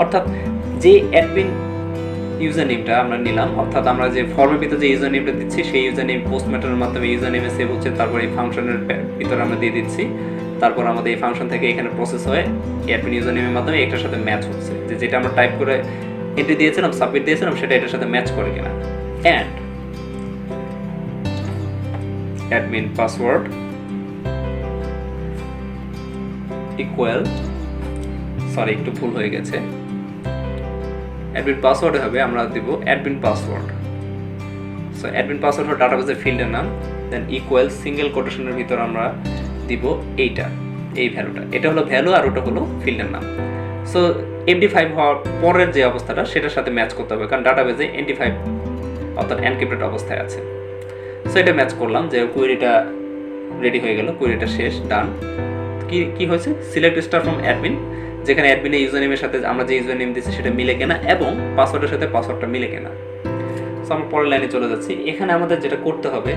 অর্থাৎ যে অ্যাডমিন ইউজার নেমটা আমরা নিলাম, অর্থাৎ আমরা যে ফর্মের ভিতরে যে ইউজার নেমটা দিচ্ছি সেই ইউজার নেম পোস্ট মেথডের মাধ্যমে ইউজার নেমে সেভ হচ্ছে, তারপর এই ফাংশনের ভিতরে আমরা দিয়ে দিচ্ছি, তারপর আমাদের এই ফাংশন থেকে এখানে প্রসেস হয়ে অ্যাডমিন ইউজার নেমের মাধ্যমে এটার সাথে ম্যাচ হচ্ছে, যে যেটা আমরা টাইপ করে এন্ট্রি দিয়েছিলাম, সাবমিট দিয়েছিলাম, সেটা এটার সাথে ম্যাচ করে কিনা। And admin password equal, sorry একটু ভুল হয়ে গেছে, অ্যাডমিন পাসওয়ার্ড হবে, আমরা দিব admin password. So admin password হলো ডাটাবেসের ফিল্ডের নাম, দেন ইকুয়াল সিঙ্গেল কোটেশনের ভিতর আমরা দিব এইটা, এই ভ্যালুটা, এটা হলো ভ্যালু আর ওটা হলো ফিল্ডের নাম। সো MD5 হওয়ার পরের যে অবস্থাটা সেটার সাথে ম্যাচ করতে হবে, কারণ ডাটাবেসে MD5 অর্থাৎ এনক্রিপ্টেড অবস্থায় আছে। সো এটা ম্যাচ করলাম, যে কোয়েরিটা রেডি হয়ে গেল, কোয়েরিটা শেষ, ডান। কি হয়েছে? সিলেক্ট স্টার ফ্রম অ্যাডমিন, যেখানে অ্যাডমিনের ইউজার নেমের সাথে আমরা যে ইউজার নেম দিচ্ছি সেটা মিলে কিনা এবং পাসওয়ার্ডের সাথে পাসওয়ার্ডটা মিলে কিনা। সো আমরা পরের লাইনে চলে যাচ্ছি। এখানে আমাদের যেটা করতে হবে,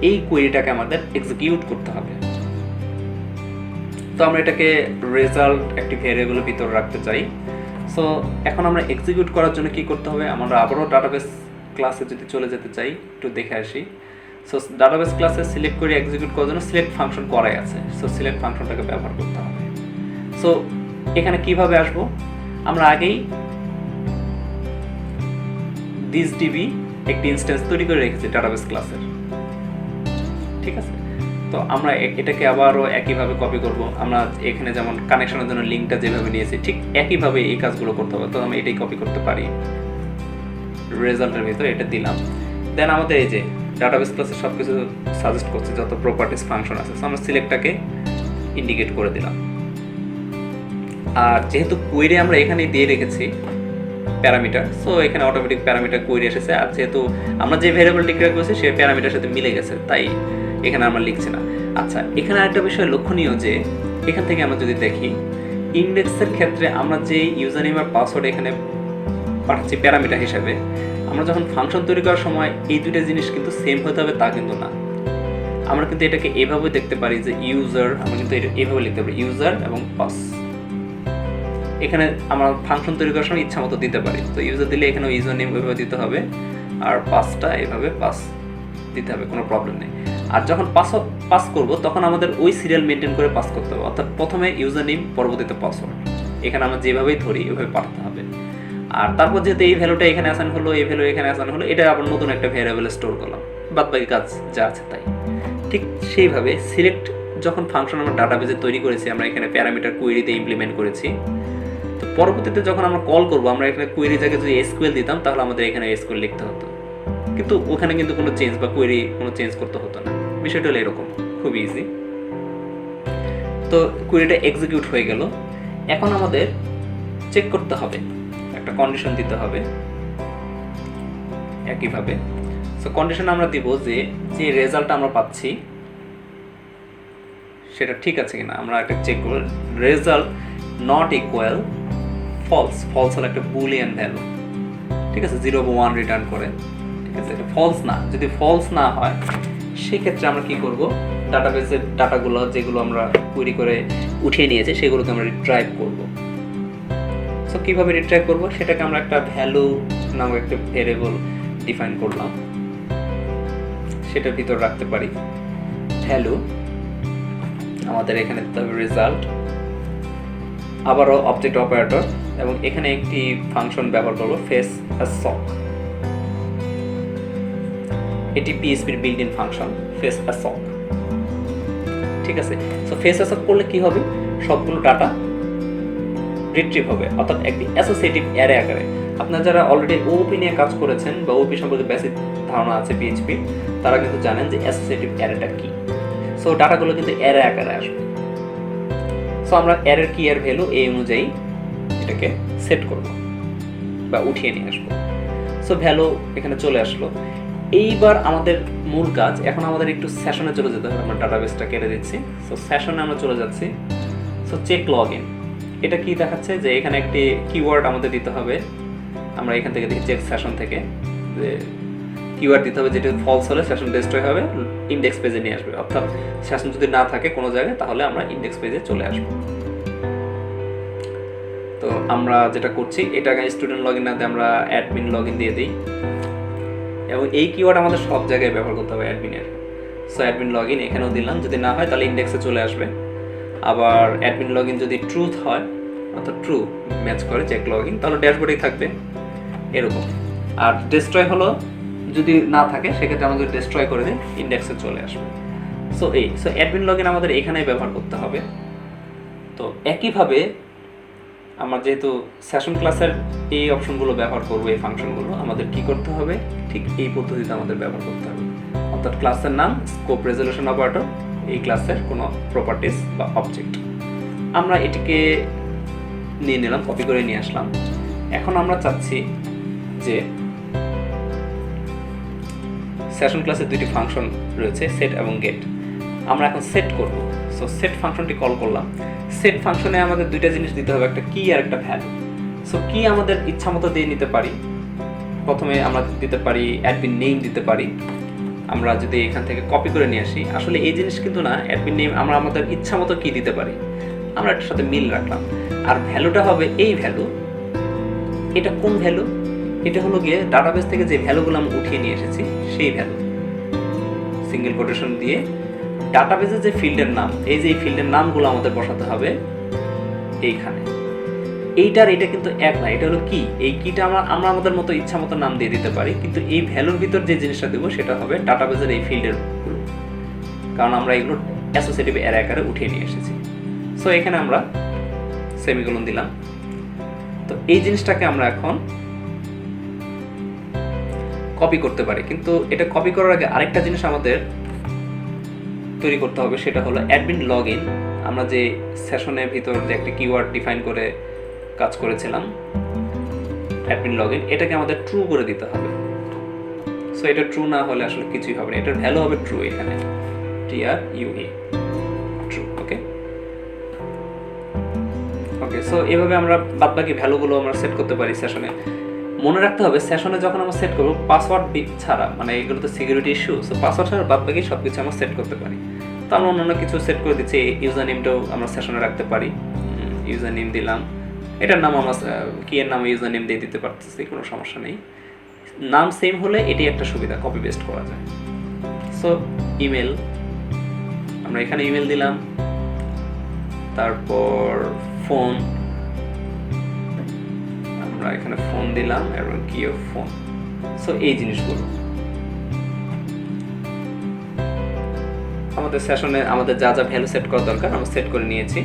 এই কোয়েরিটাকে আমাদের এক্সিকিউট করতে হবে। তো আমরা এটাকে রেজাল্ট একটি ভেরিয়েবলের ভিতর রাখতে চাই। সো এখন আমরা এক্সিকিউট করার জন্য কি করতে হবে? আমরা আবারও ডাটাবেস ক্লাসে যদি চলে যেতে চাই, একটু দেখে আসি। সো ডাটাবেস ক্লাসে সিলেক্ট করে এক্সিকিউট করার জন্য সিলেক্ট ফাংশন করাই আছে। সো সিলেক্ট ফাংশনটাকে ব্যবহার করতে হবে। সো এখানে কিভাবে আসবো? আমরা আগেই দিস ডিবি একটি ইনস্ট্যান্স তৈরি করে রেখেছি ডাটাবেস ক্লাসের, ঠিক আছে? তো আমরা এটাকে আবারও একইভাবে কপি করব। আমরা এখানে যেমন কানেকশনের জন্য লিঙ্কটা যেভাবে নিয়েছি, ঠিক একইভাবে এই কাজগুলো করতে হবে। তো আমরা এটাই কপি করতে পারি, রেজাল্টের ভিতরে এটা দিলাম। দেন আমাদের এই যে ডাটাবেস ক্লাসে সব কিছু সাজেস্ট করছে, যত প্রপার্টিস ফাংশন আছে, সো আমরা সিলেক্টটাকে ইন্ডিকেট করে দিলাম। আর যেহেতু কোয়েরি আমরা এখানে দিয়ে রেখেছি প্যারামিটার, সো এখানে অটোমেটিক প্যারামিটার কোয়েরি এসেছে। আর যেহেতু আমরা যে ভেরিয়েবল ডিক্লেয়ার করেছি সে প্যারামিটার সাথে মিলে গেছে, তাই এখানে আমরা লিখছি না। আচ্ছা, এখানে আরেকটা বিষয় লক্ষণীয় যে এখান থেকে আমরা যদি দেখি ইন্ডেক্সের ক্ষেত্রে আমরা যে ইউজার নেম আর পাসওয়ার্ড এখানে পাঠাচ্ছি প্যারামিটার হিসেবে, আমরা যখন ফাংশন তৈরি করার সময় এই দুইটা জিনিস কিন্তু সেম হতে হবে তা কিন্তু না। আমরা কিন্তু এটাকে এভাবে দেখতে পারি যে ইউজার, আমরা কিন্তু এটা এভাবে লিখতে পারি ইউজার এবং পাস। এখানে আমরা ফাংশন তৈরি করার সময় ইচ্ছা মতো দিতে পারি। তো ইউজার দিলে এখানে ইউজার নেম ওইভাবে দিতে হবে, আর পাসটা এভাবে পাস দিতে হবে, কোনো প্রবলেম নেই। আর যখন পাস করব তখন আমাদের ওই সিরিয়াল মেনটেন করে পাস করতে হবে, অর্থাৎ প্রথমে ইউজার নেম পরবর্তীতে পাসওয়ার্ড। এখানে আমরা যেভাবেই ধরি ওইভাবে পাঠাতে হবে। আর তারপর যেহেতু এই ভ্যালুটা এখানে অ্যাসাইন হলো, এই ভ্যালু এখানে অ্যাসাইন হলো, এটা আবার নতুন একটা ভ্যারিয়েবলে স্টোর করলাম, বাদ বাকি কাজ যা আছে তাই। ঠিক সেইভাবে সিলেক্ট যখন ফাংশন আমরা ডাটাবেজে তৈরি করেছি, আমরা এখানে প্যারামিটার কোয়েরিতে ইমপ্লিমেন্ট করেছি, তো পরবর্তীতে যখন আমরা কল করবো, আমরা এখানে কোয়েরি জায়গায় যদি এসকিউএল দিতাম তাহলে আমাদের এখানে এসকিউএল লিখতে হতো, কিন্তু ওখানে কিন্তু কোনো চেঞ্জ বা কোয়েরি কোনো চেঞ্জ করতে হতো না। বিষয়টা হলো এরকম, খুব ইজি। তো কোয়েরিটা এক্সিকিউট হয়ে গেল। এখন আমাদের চেক করতে হবে, একটা কন্ডিশন দিতে হবে একইভাবে। সো কন্ডিশন আমরা দিব যে যে রেজাল্টটা আমরা পাচ্ছি সেটা ঠিক আছে কিনা। আমরা একটা চেক করব, result not equal false. False হলো একটা বুলিয়ান ভ্যালু, ঠিক আছে, 0 বা 1 রিটার্ন করে, ঠিক আছে, এটা ফলস না। যদি ফলস না হয় সেক্ষেত্রে আমরা কি করব, ডাটাবেসের ডাটাগুলো যেগুলো আমরা কোয়েরি করে উঠিয়ে নিয়েছি সেগুলোকে আমরা রিট্রাইভ করব। সো কীভাবে রিট্রাইভ করব, সেটাকে আমরা একটা ভ্যালু নামক একটা ভেরিয়েবল ডিফাইন করলাম, সেটার ভিতর রাখতে পারি ভ্যালু। আমাদের এখানে দিতে হবে রেজাল্ট, আবারও অবজেক্ট অপারেটর, এবং এখানে একটি ফাংশন ব্যবহার করব ফেস অ্যাজ সক। এটি পিএইচপির built in function fetch assoc সক, ঠিক আছে। সো ফেস অ্যাজ সক করলে কি হবে, সবগুলো ডাটা রিট্রিভ হবে, অর্থাৎ একটি অ্যাসোসিয়েটিভ অ্যারে আকারে। আপনারা যারা অলরেডি ওপি নিয়ে কাজ করেছেন বা ওপি সম্পর্কে বেসিক ধারণা আছে পিএইচপি, তারা কিন্তু জানেন যে অ্যাসোসিয়েটিভ অ্যারেটা কি। সো ডাটাগুলো কিন্তু অ্যারে আকারে আসবে। সো আমরা অ্যারের কি এর ভ্যালু এই অনুযায়ী এটাকে সেট করব বা উঠিয়ে নিয়ে আসবো। সো ভ্যালু এখানে চলে আসলো। এইবার আমাদের মূল কাজ, এখন আমাদের একটু সেশনে চলে যেতে হবে। আমরা ডাটাবেসটা কেটে দিচ্ছি, সো সেশনে আমরা চলে যাচ্ছি। সো চেক লগ ইন, এটা কি দেখাচ্ছে যে এখানে একটি কিওয়ার্ড আমাদের দিতে হবে। আমরা এখান থেকে দেখি চেক সেশন থেকে যে কিওয়ার্ড দিতে হবে, যেটা ফলস হলে সেশন ডিস্ট্রয় হবে, ইন্ডেক্স পেজে নিয়ে আসবে। অর্থাৎ সেশন যদি না থাকে কোনো জায়গায় তাহলে আমরা ইন্ডেক্স পেজে চলে আসবো। তো আমরা যেটা করছি, এটাকে স্টুডেন্ট লগ ইন না দিয়ে আমরা অ্যাডমিন লগ ইন দিয়ে দিই, এবং এই কিওয়ার্ড আমাদের সব জায়গায় ব্যবহার করতে হবে অ্যাডমিনের। সো অ্যাডমিন লগ ইন এখানেও দিলাম, যদি না হয় তাহলে ইন্ডেক্সে চলে আসবে। আবার অ্যাডমিন লগ ইন যদি ট্রুথ হয়, অর্থাৎ ট্রু ম্যাচ করে চেক লগ ইন, তাহলে ড্যাশবোর্ডেই থাকবে এরকম। আর ডিস্ট্রয় হলো যদি না থাকে সেক্ষেত্রে আমাদের ডিস্ট্রয় করে দিন, ইন্ডেক্সে চলে আসবে। সো অ্যাডমিন লগ ইন আমাদের এখানেই ব্যবহার করতে হবে। তো একইভাবে আমরা যেহেতু সেশন ক্লাসের এই অপশনগুলো ব্যবহার করবো, এই ফাংশনগুলো আমাদের কি করতে হবে, ঠিক এই পদ্ধতিতে আমাদের ব্যবহার করতে হবে। অর্থাৎ ক্লাসের নাম স্কোপ রেজলিউশন অপারেটর, এই ক্লাসের কোনো প্রপার্টিস বা অবজেক্ট, আমরা এটিকে নিয়ে নিলাম, কপি করে নিয়ে আসলাম। এখন আমরা চাচ্ছি যে সেশন ক্লাসে দুইটি ফাংশন রয়েছে, সেট এবং গেট, আমরা এখন সেট করব। সো সেট ফাংশনটি কল করলাম। সেট ফাংশনে আমাদের দুইটা জিনিস দিতে হবে, একটা কি আর একটা ভ্যালু। সো কি আমাদের ইচ্ছা মতো দিয়ে নিতে পারি। প্রথমে আমরা দিতে পারি অ্যাডমিন নেম দিতে পারি। আমরা যদি এখান থেকে কপি করে নিয়ে আসি, আসলে এই জিনিস কিন্তু না, অ্যাডমিন নেম আমরা আমাদের ইচ্ছা মতো কি দিতে পারি, আমরা এটার সাথে মিল রাখলাম। আর ভ্যালুটা হবে এই ভ্যালু। এটা কোন ভ্যালু, এটা হলো গিয়ে ডাটাবেস থেকে যে ভ্যালুগুলো আমরা উঠিয়ে নিয়ে এসেছি সেই ভ্যালু। সিঙ্গেল কোটেশন দিয়ে ডাটাবেসের যে ফিল্ডের নাম, এই যে এই ফিল্ডের নামগুলো আমাদের বসাতে হবে এইখানে। এইটার এটা কিন্তু এক না, এটা হলো কি। এই কিটা আমরা আমাদের মতো ইচ্ছা মতো নাম দিয়ে দিতে পারি, কিন্তু এই ভ্যালুর ভিতর যে জিনিসটা দেবো সেটা হবে ডাটাবেসের এই ফিল্ডের গুলো, কারণ আমরা এগুলো অ্যাসোসিয়েটিভ অ্যারে আকারে উঠিয়ে নিয়ে এসেছি। সো এখানে আমরা সেমিকোলন দিলাম। তো এই জিনিসটাকে আমরা এখন কপি করতে পারি, কিন্তু এটা কপি করার আগে আরেকটা জিনিস আমাদের তৈরি করতে হবে, সেটা হলো অ্যাডমিন লগ ইন। আমরা যে সেশনের ভিতর যে একটা কিওয়ার্ড ডিফাইন করে কাজ করেছিলাম অ্যাডমিন লগ ইন, এটাকে আমাদের ট্রু করে দিতে হবে। সো এটা ট্রু না হলে আসলে কিছুই হবে না, এটার ভ্যালু হবে ট্রু এখানে। TRUE true. Okay okay, so এভাবে আমরা বাদবাকি ভ্যালুগুলো আমরা সেট করতে পারি সেশনে। মনে রাখতে হবে সেশনে যখন আমরা সেট করবো পাসওয়ার্ড ছাড়া, মানে এগুলো তো সিকিউরিটি ইস্যু, সো পাসওয়ার্ড ছাড়া বাদবাকি সব কিছু আমরা সেট করতে পারি। তো আমরা অন্যান্য কিছু সেট করে দিচ্ছি, ইউজার নেমটাও আমরা সেশনে রাখতে পারি। ইউজার নেম দিলাম, এটার নাম আমরা কি এর নাম ইউজার নেম দিয়ে দিতে পারতেছি, কোনো সমস্যা নেই। নাম সেম হলে এটি একটা সুবিধা, কপি পেস্ট করা যায়। সো ইমেল, আমরা এখানে ইমেল দিলাম, তারপর ফোন, আমরা এখানে ফোন দিলাম এবং কি ফোন। সো এই জিনিসগুলো আমাদের সেশনে আমাদের যা যা ভ্যালু সেট করা দরকার আমরা সেট করে নিয়েছি।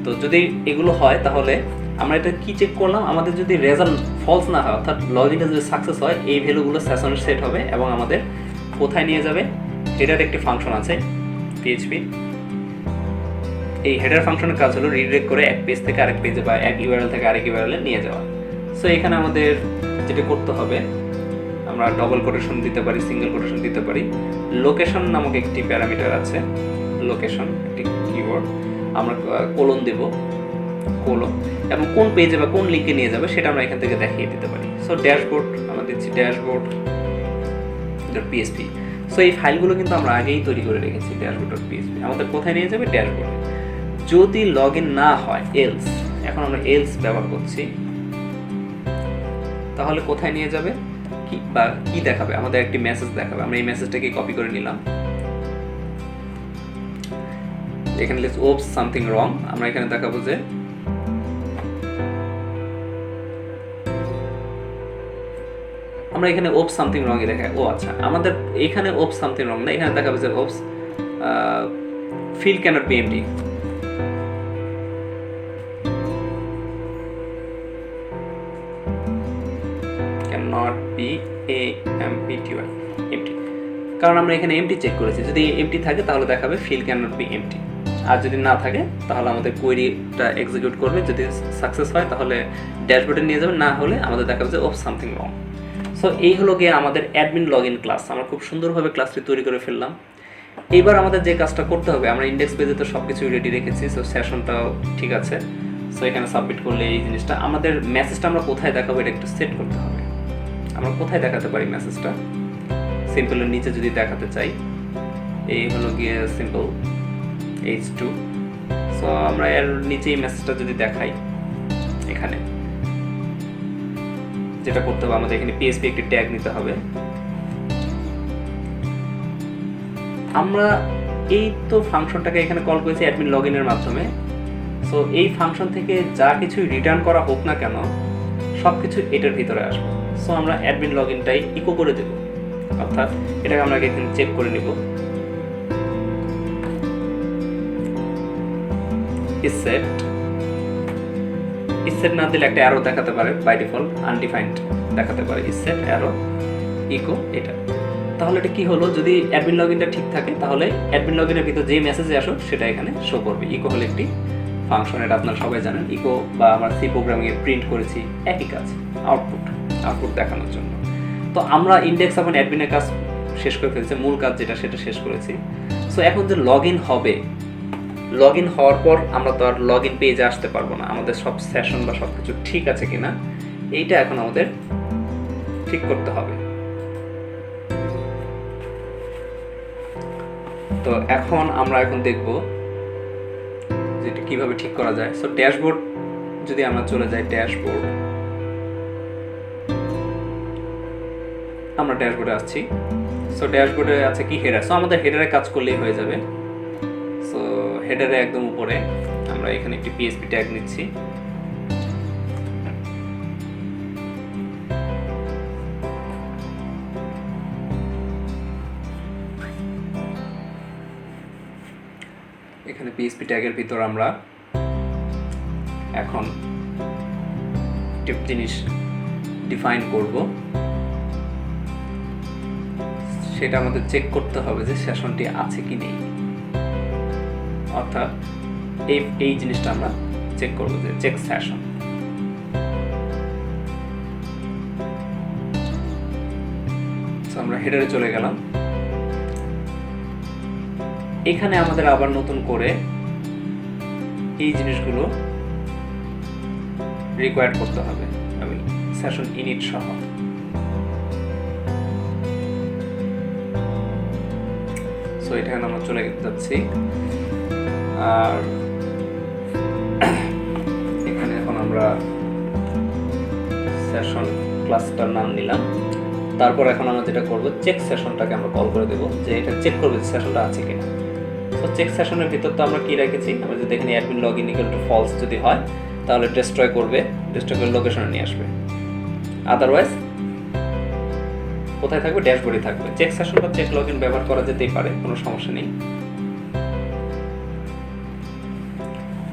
তো যদি এগুলো হয় তাহলে আমরা এটা কি চেক করলাম, আমাদের যদি রেজাল্ট ফলস না হয় অর্থাৎ লগইনটা যদি সাকসেস হয়, এই ভ্যালুগুলো সেশনে সেট হবে এবং আমাদের কোথায় নিয়ে যাবে, হেডার একটি ফাংশন আছে PHP, এই হেডার ফাংশনের কাজ হলো রিডাইরেক্ট করে এক পেজ থেকে আরেক পেজে বা এক ইউআরএল থেকে আরেক ইউআরএল নিয়ে যাওয়া। সো এখানে আমাদের যেটা করতে হবে, আমরা ডবল কোটেশন দিতে পারি, সিঙ্গেল কোটেশন দিতে পারি। লোকেশন নামক একটি প্যারামিটার আছে, লোকেশন একটি কিওয়ার্ড, আমরা কোলন দেব, কোলন, এবং কোন পেজে বা কোন লিঙ্কে নিয়ে যাবে সেটা আমরা এখান থেকে দেখিয়ে দিতে পারি। সো ড্যাশবোর্ড, আমরা দিচ্ছি ড্যাশবোর্ড .php। সো এই ফাইলগুলো কিন্তু আমরা আগেই তৈরি করে রেখেছি, ড্যাশবোর্ড.php। আমাদের কোথায় নিয়ে যাবে, ড্যাশবোর্ডে। যদি লগ ইন না হয়, এলস, এখন আমরা এলস ব্যবহার করছি, তাহলে কোথায় নিয়ে যাবে কি বা কি দেখাবে, আমাদের একটি মেসেজ দেখাবে। আমরা এই মেসেজটাকে কপি করে নিলাম, এখানে লিখছি ওপস সামথিং রং, আমরা এখানে দেখাবো যে আমরা এখানে ওপস সামথিং রং দেখায়, ও আচ্ছা আমাদের এখানে ওপস সামথিং রং না, এখানে দেখাবে যে oops field cannot be empty, cannot be empty, কারণ আমরা এখানে এমটি চেক করেছি। যদি এমটি থাকে তাহলে দেখাবে ফিল্ড ক্যানট বি এমটি, আর যদি না থাকে তাহলে আমাদের কোয়েরিটা এক্সিকিউট করবে। যদি সাকসেস হয় তাহলে ড্যাশবোর্ডে নিয়ে যাবে, না হলে আমাদের দেখাবে যে ওপস সামথিং রং। সো এই হলো গিয়ে আমাদের অ্যাডমিন লগ ইন ক্লাস। আমরা খুব সুন্দরভাবে ক্লাসটি তৈরি করে ফেললাম। এইবার আমাদের যে কাজটা করতে হবে, আমরা ইন্ডেক্স পেজে তো সব কিছু রেডি রেখেছি, সো সেশনটাও ঠিক আছে। সো এখানে সাবমিট করলে এই জিনিসটা, আমাদের মেসেজটা আমরা কোথায় দেখাবো এটা একটু সেট করতে হবে। আমরা কোথায় দেখাতে পারি মেসেজটা, সিম্পলের নিচে যদি দেখাতে চাই, এই হলো গিয়ে সিম্পল H2। সো আমরা এর নিচেই মেসেজটা যদি দেখাই, এখানে যেটা করতে হবে আমাদের এখানে PHP একটি ট্যাগ নিতে হবে। আমরা এই তো ফাংশনটাকে এখানে কল করেছি অ্যাডমিন লগইনের মাধ্যমে। সো এই ফাংশন থেকে যা কিছু রিটার্ন করা হোক না কেন সব কিছু এটার ভিতরে আসবে। সো আমরা অ্যাডমিন লগইনটাই ইকো করে দেব, অর্থাৎ এটাকে আমরা এখানে চেক করে নিব। ইসেট না দিলে একটা অ্যারো দেখাতে পারে, বাই ডিফল্ট আনডিফাইন্ড দেখাতে পারে ইসেট অ্যারো ইকো এটা। তাহলে এটা কি হলো, যদি অ্যাডমিন লগইনটা ঠিক থাকে তাহলে অ্যাডমিন লগইনের ভিতর যে মেসেজে আসুক সেটা এখানে শো করবে। ইকো হলো একটি ফাংশন, এটা আপনারা সবাই জানেন। ইকো বা আমরা সি প্রোগ্রামিংয়ে প্রিন্ট করেছি, একই কাজ, আউটপুট দেখানোর জন্য। তো আমরা ইন্ডেক্স এবং অ্যাডমিনের কাজ শেষ করে ফেলছি, মূল কাজ যেটা সেটা শেষ করেছি। সো এখন যে লগ ইন হবে, লগ ইন হওয়ার পর আমরা তো আর লগ ইন পেজে আসতে পারবো না, আমাদের সব সেশন বা সব কিছু ঠিক আছে কিনা এইটা এখন আমাদের ঠিক করতে হবে। তো এখন আমরা দেখব যে এটা কিভাবে ঠিক করা যায়। সো ড্যাশবোর্ড যদি আমরা চলে যাই, ড্যাশবোর্ড, আমরা ড্যাশবোর্ডে আসছি। সো ড্যাশবোর্ডে আছে কি হেডার, সো আমাদের হেডারে কাজ করলেই হয়ে যাবে। সো হেডারে একদম উপরে আমরা এখানে একটি PHP ট্যাগ নিচ্ছি। এখানে PHP ট্যাগের ভিতর আমরা এখন একটা জিনিস ডিফাইন করব, সেটা আমাদের চেক করতে হবে যে সেশনটি আছে কি নেই, অর্থাৎ এই জিনিসটা আমরা চেক করব যে চেক সেশন। আমরা হেডারে চলে গেলাম, এখানে আমাদের আবার নতুন করে এই জিনিসগুলো রিকোয়ার্ড করতে হবে আমি সেশন ইনিট সহ। সো এটা আমরা চলে যাচ্ছি, আর এখানে এখন আমরা সেশন ক্লাসটার নাম নিলাম। তারপর এখন আমরা যেটা করব, চেক সেশনটাকে আমরা কল করে দেবো যে এটা চেক করবে সেশনটা আছে কিনা। তো চেক সেশনের ভিতর তো আমরা কি রেখেছি, আমরা যদি এখানে admin login equal to false যদি হয় তাহলে ডিস্ট্রয় করবে, ডিস্ট্রয় করে লোকেশনে নিয়ে আসবে। আদারওয়াইজ কোথায় থাকবে, ড্যাশবোর্ডে থাকবে। চেক সেশন বা চেক লগইন ব্যবহার করা যেতেই পারে, কোনো সমস্যা নেই।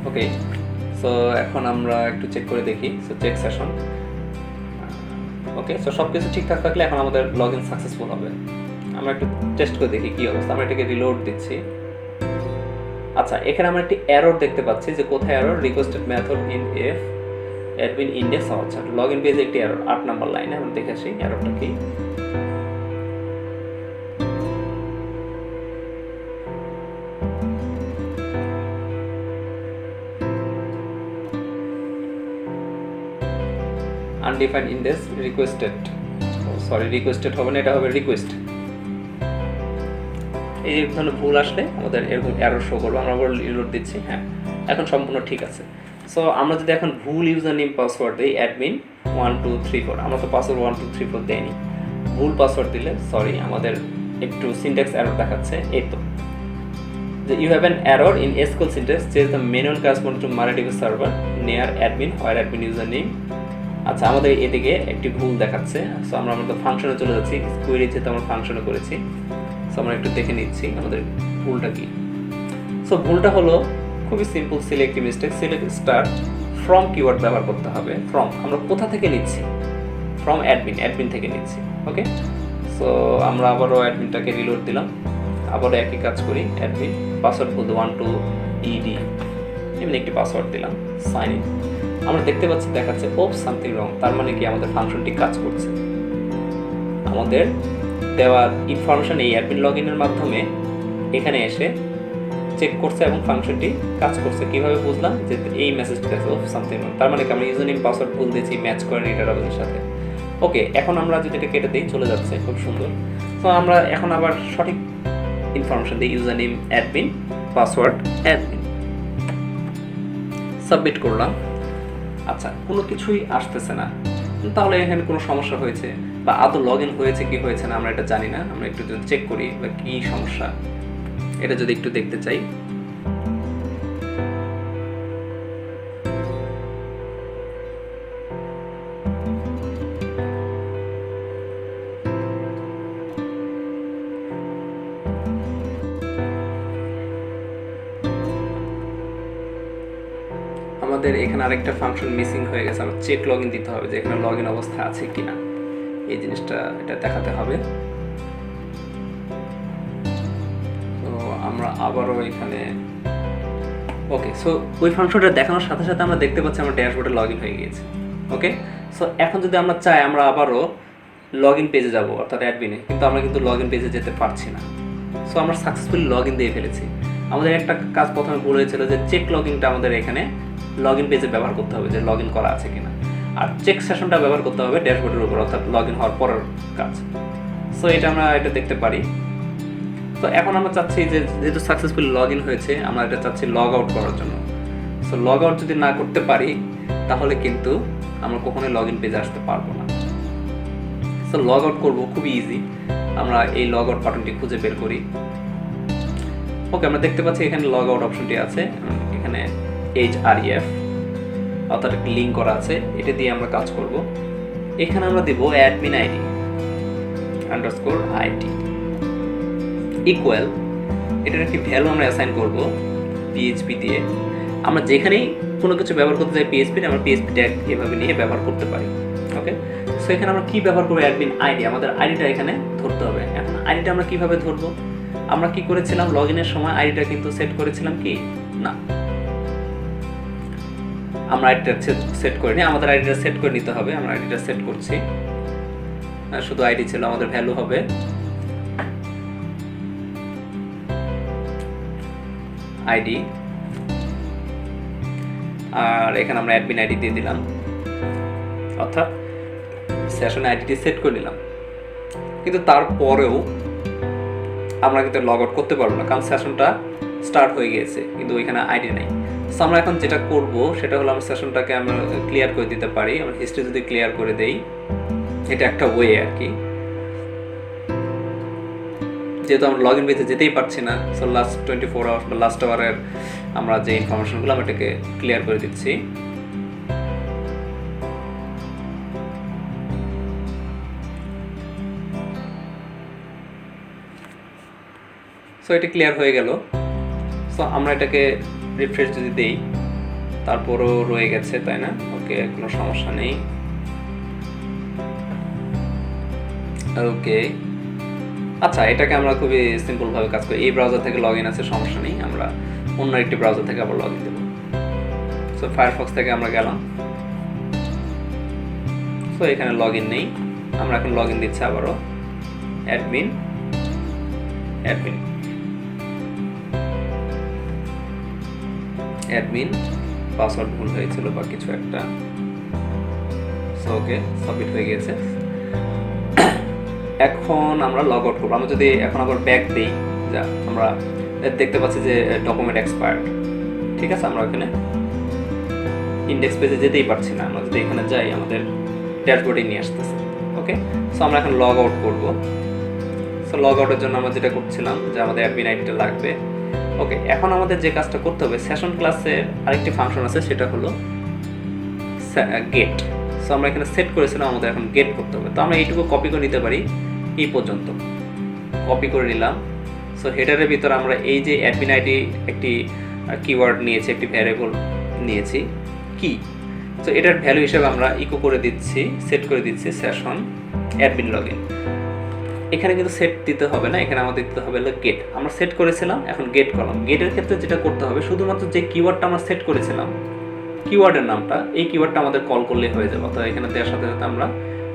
ওকে, সো এখন আমরা একটু চেক করে দেখি। সো চেক সেশন, ওকে, সো সব কিছু ঠিকঠাক থাকলে এখন আমাদের লগইন সাকসেসফুল হবে। আমরা একটু টেস্ট করে দেখি কি অবস্থা। আমরা এটাকে রিলোড দিচ্ছি। আচ্ছা, এখানে আমরা একটি এরর দেখতে পাচ্ছি যে কোথায় error, requested method in F admin index. আচ্ছা, লগইন পেজে একটি এরর 8 নাম্বার লাইনে। আমরা দেখে আসি এররটা কি। Undefined index requested, sorry requested হবে না, এটা হবে রিকোয়েস্ট। এই ধরনের ভুল আসলে আমাদের এরকম এরর শো করবে। আমরা আবার রিলোড দিচ্ছি। হ্যাঁ, এখন সম্পূর্ণ ঠিক আছে। সো আমরা যদি এখন ভুল ইউজার নেম পাসওয়ার্ড দিই অ্যাডমিন 1 2 3 4, আমরা তো পাসওয়ার্ড 1 2 3 4 দেইনি। ভুল পাসওয়ার্ড দিলে সরি আমাদের একটু সিনট্যাক্স এরর দেখাচ্ছে। এই তো যে you have an error in SQL syntax, change the manual correspond to MariaDB server near admin where admin user name. আচ্ছা, আমাদের এদিকে একটি ভুল দেখাচ্ছে। সো আমরা আমাদের ফাংশনে চলে যাচ্ছি, কোয়েরি যেহেতু আমরা ফাংশনে করেছি। সো আমরা একটু দেখে নিচ্ছি আমাদের ভুলটা কি। সো ভুলটা হলো খুবই simple, selective mistake. Select start from keyword ব্যবহার করতে হবে। ফ্রম আমরা কোথা থেকে নিচ্ছি, ফ্রম অ্যাডমিন, অ্যাডমিন থেকে নিচ্ছি। ওকে, সো আমরা আবারও অ্যাডমিনটাকে রিলোড দিলাম, আবারও একই কাজ করি। অ্যাডমিন পাসওয়ার্ড বলতে 1 2 ED এমনি একটি পাসওয়ার্ড দিলাম, সাইন ইন। আমরা দেখতে পাচ্ছি দেখাচ্ছে ওপ সামথিং রং, তার মানে কি আমাদের ফাংশনটি কাজ করছে। আমাদের দেওয়া ইনফরমেশন এই অ্যাডমিন লগইনের মাধ্যমে এখানে এসে চেক করছে এবং ফাংশনটি কাজ করছে। কিভাবে বুঝলাম, যে এই মেসেজটি দেখছে ওপ সামথিং রং, তার মানে কি আমরা ইউজার নেম পাসওয়ার্ড ভুল দিয়েছি, ম্যাচ করেনি ডাটাবেসের সাথে। ওকে, এখন আমরা যদি এটা কেটে দিই চলে যাচ্ছে, খুব সুন্দর। তো আমরা এখন আবার সঠিক ইনফরমেশন দিই, user name admin, password admin, submit করলাম। আচ্ছা, কোনো কিছুই আসতেছে না, তাহলে এখানে কোনো সমস্যা হয়েছে বা আদৌ লগ ইন হয়েছে কি হয়েছে না আমরা এটা জানি না। আমরা একটু যদি চেক করি বা কী সমস্যা এটা যদি একটু দেখতে চাই। আমাদের এখানে আরেকটা ফাংশন মিসিং হয়ে গেছে। আমরা চেক লগ ইন দিতে হবে যে এখানে লগ ইন অবস্থা আছে কিনা, এই জিনিসটা এটা দেখাতে হবে। তো আমরা আবারও এখানে ওকে, সো ওই ফাংশনটা দেখানোর সাথে সাথে আমরা দেখতে পাচ্ছি আমার ড্যাশবোর্ডে লগ ইন হয়ে গিয়েছে। ওকে, সো এখন যদি আমরা চাই আমরা আবারও লগ ইন পেজে যাবো, অর্থাৎ অ্যাডমিনে, কিন্তু আমরা কিন্তু লগ ইন পেজে যেতে পারছি না। সো আমরা সাকসেসফুলি লগ ইন দিয়ে ফেলেছি। আমাদের একটা কাজ প্রথমে ভুল হয়েছিল যে চেক লগ ইনটা আমাদের এখানে লগ ইন পেজে ব্যবহার করতে হবে, যে লগ ইন করা আছে কিনা, আর চেক সেশনটা ব্যবহার করতে হবে ড্যাশবোর্ডের উপর, অর্থাৎ লগ ইন হওয়ার পরের কাজ। সো এটা আমরা এটা দেখতে পারি। তো এখন আমরা চাচ্ছি যে যেহেতু সাকসেসফুলি লগ ইন হয়েছে, আমরা এটা চাচ্ছি লগ আউট করার জন্য। সো লগ আউট যদি না করতে পারি তাহলে কিন্তু আমরা কখনোই লগ ইন পেজে আসতে পারবো না। সো লগ আউট করবো খুবই ইজি। আমরা এই লগ আউট বাটনটি খুঁজে বের করি। ওকে, আমরা দেখতে পাচ্ছি এখানে লগ আউট অপশনটি আছে, এখানে HREF অর্থাৎ একটি লিঙ্ক করা আছে, এটা দিয়ে আমরা কাজ করব। এখানে আমরা দেব admin ID underscore IT equal, এটার একটি ভ্যালু আমরা অ্যাসাইন করব PHP দিয়ে। আমরা যেখানেই কোনো কিছু ব্যবহার করতে চাই PHP, আমরা PHP ট্যাগ এভাবে নিয়ে ব্যবহার করতে পারি। ওকে, সো এখানে আমরা কি ব্যবহার করবো, অ্যাডমিন আইডি, আমাদের আইডিটা এখানে ধরতে হবে। এখন আইডিটা আমরা কিভাবে ধরবো, আমরা কি করেছিলাম লগ ইনের সময় আইডিটা কিন্তু সেট করেছিলাম কি না, আমরা আইডিটা সেট করিনি, আমাদের আইডিটা সেট করে নিতে হবে। আমরা আইডিটা সেট করছি, শুধু আইডি ছিল, আমাদের ভ্যালু হবে আইডি, আর এখানে আমরা অ্যাডমিন আইডি দিয়ে দিলাম, অর্থাৎ সেশন আইডিটি সেট করে নিলাম। কিন্তু তারপরেও আমরা কিন্তু লগ আউট করতে পারবো না, কারণ সেশনটা স্টার্ট হয়ে গিয়েছে কিন্তু ওইখানে আইডি নেই। সো আমরা এখন যেটা করব সেটা হলো আমরা সেশনটাকে আমরা ক্লিয়ার করে দিতে পারি। আমরা হিস্ট্রি যদি ক্লিয়ার করে দেই, এটা একটা ওয়ে আর কি, যেহেতু আমরা লগ ইন পেজে যেতেই পারছি না। সো লাস্ট 24 আওয়ার্স বা লাস্ট আওয়ারের আমরা যে ইনফরমেশনগুলো আমরা এটাকে ক্লিয়ার করে দিচ্ছি। সো এটা ক্লিয়ার হয়ে গেল। সো আমরা এটাকে রিফ্রেশ যদি দেই, তারপরও রয়ে গেছে, তাই না? ওকে, কোনো সমস্যা নেই। ওকে, আচ্ছা, এটাকে আমরা খুবই সিম্পলভাবে কাজ করি। এই ব্রাউজার থেকে লগ ইন আছে, সমস্যা নেই, আমরা অন্য একটি ব্রাউজার থেকে আবার লগ ইন দেবো। সো ফায়ারফক্স থেকে আমরা গেলাম। সো এখানে লগ ইন নেই, আমরা এখন লগ ইন দিচ্ছি আবারও। অ্যাডমিন অ্যাডমিন অ্যাডমিন পাসওয়ার্ড ভুল হয়েছিল বা কিছু একটা। সো ওকে, সাবমিট হয়ে গেছে। এখন আমরা লগ আউট করবো। আমরা যদি এখন আবার ব্যাক দিই, যা আমরা দেখতে পাচ্ছি যে ডকুমেন্ট এক্সপায়ার্ড। ঠিক আছে, আমরা এখানে ইন্ডেক্স পেজে যেতেই পারছি না। আমরা যদি এখানে যাই, আমাদের ড্যাশবোর্ডে নিয়ে আসতেছে। ওকে, সো আমরা এখন লগ আউট করবো। সো লগ আউটের জন্য আমরা যেটা করছিলাম যে আমাদের অ্যাডমিন আইডিটা লাগবে। ওকে, এখন আমাদের যে কাজটা করতে হবে, সেশন ক্লাসের আরেকটি ফাংশন আছে, সেটা হলো গেট। সো আমরা এখানে সেট করেছিলাম, আমাদের এখন গেট করতে হবে। তো আমরা এইটুকু কপি করে নিতে পারি, এই পর্যন্ত কপি করে নিলাম। সো হেডারের ভিতরে আমরা এই যে অ্যাডমিন আইডি একটি কিওয়ার্ড নিয়েছি, একটি ভ্যারিয়েবল নিয়েছি কি। সো এটার ভ্যালু হিসেবে আমরা ইকো করে দিচ্ছি, সেট করে দিচ্ছি সেশন অ্যাডমিন লগইন। এখানে কিন্তু সেট দিতে হবে না, এখানে আমাদের দিতে হবে হলো গেট। আমরা সেট করেছিলাম, এখন গেট করলাম। গেটের ক্ষেত্রে যেটা করতে হবে, শুধুমাত্র যে কিওয়ার্ডটা আমরা সেট করেছিলাম, কিওয়ার্ডের নামটা, এই কিওয়ার্ডটা আমাদের কল করলেই হয়ে যাবে। তো এখানে দেওয়ার সাথে সাথে আমরা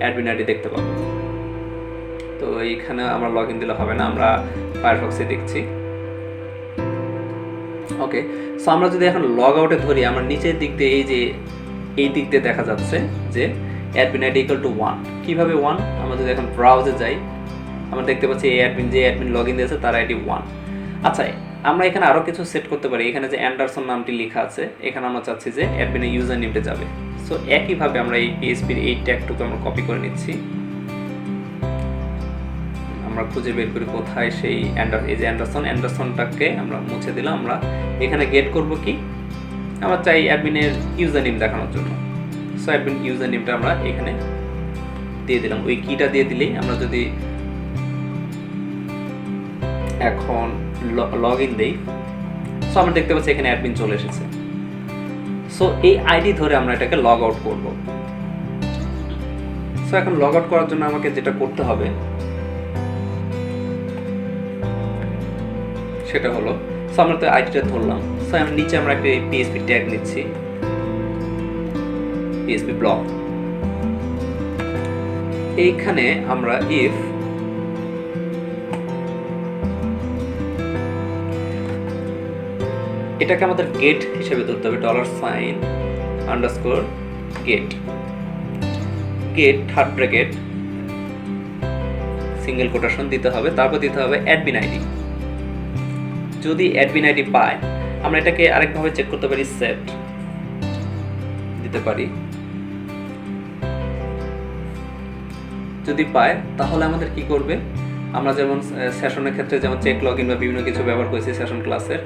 অ্যাডমিন আইডি দেখতে পাবো। তো এইখানে আমরা লগ ইন দিলে হবে না, আমরা ফায়ারফক্সে দেখছি। ওকে, সো আমরা যদি এখন লগ আউটে ধরি, আমরা নিচের দিক দিয়ে এই দিক দিয়ে দেখা যাচ্ছে যে অ্যাডমিন আইডি ইকুয়াল টু 1। কীভাবে 1? আমরা যদি এখন ব্রাউজে যাই, আমরা দেখতে পাচ্ছি এই অ্যাডমিন লগ ইন দিয়েছে, তার আইডি 1। আচ্ছা, আমরা এখানে আরও কিছু সেট করতে পারি। এখানে যে অ্যান্ডারসন নামটি লেখা আছে, এখানে আমরা চাচ্ছি যে অ্যাডমিনের ইউজার নেমটা যাবে। সো একইভাবে আমরা এই পিএইচপির এই ট্যাগটুকু আমরা কপি করে নিচ্ছি। আমরা খুঁজে বের করি কোথায় সেই এই যে অ্যান্ডারসনটাকে আমরা মুছে দিলাম। আমরা এখানে গেট করব কি, আমরা চাই অ্যাডমিনের ইউজার নেম দেখানোর জন্য। সো অ্যাডমিন ইউজার নেমটা আমরা এখানে দিয়ে দিলাম। ওই কিটা দিয়ে দিলেই আমরা যদি এখন লগ ইন দেই, সো আমরা দেখতে পাচ্ছি এখানে অ্যাডমিন চলে এসেছে। সো এই আইডি ধরে আমরা এটাকে লগ আউট করব। সো এখন লগ আউট করার জন্য আমাকে যেটা করতে হবে সেটা হলো, সো আমরা তো আইডিটা ধরলাম। সো আমি নিচে আমরা একটা পিএইচপি ট্যাগ নিচ্ছি, পিএইচপি ব্লক। এইখানে আমরা ইফ এটাকে আমাদের গেট হিসেবে ধরতে হবে, $_get third bracket single quotation দিতে হবে। তারপর দিতে হবে অ্যাডমিন আইডি। যদি অ্যাডমিন আইডি পায়, আমরা এটাকে আরেকভাবে চেক করতে পারি, সেট দিতে পারি। যদি পায়, তাহলে আমাদের কি করবে, আমরা যেমন সেশনের ক্ষেত্রে যেমন চেক লগ ইন বা বিভিন্ন কিছু ব্যবহার করেছি সেশন ক্লাসের।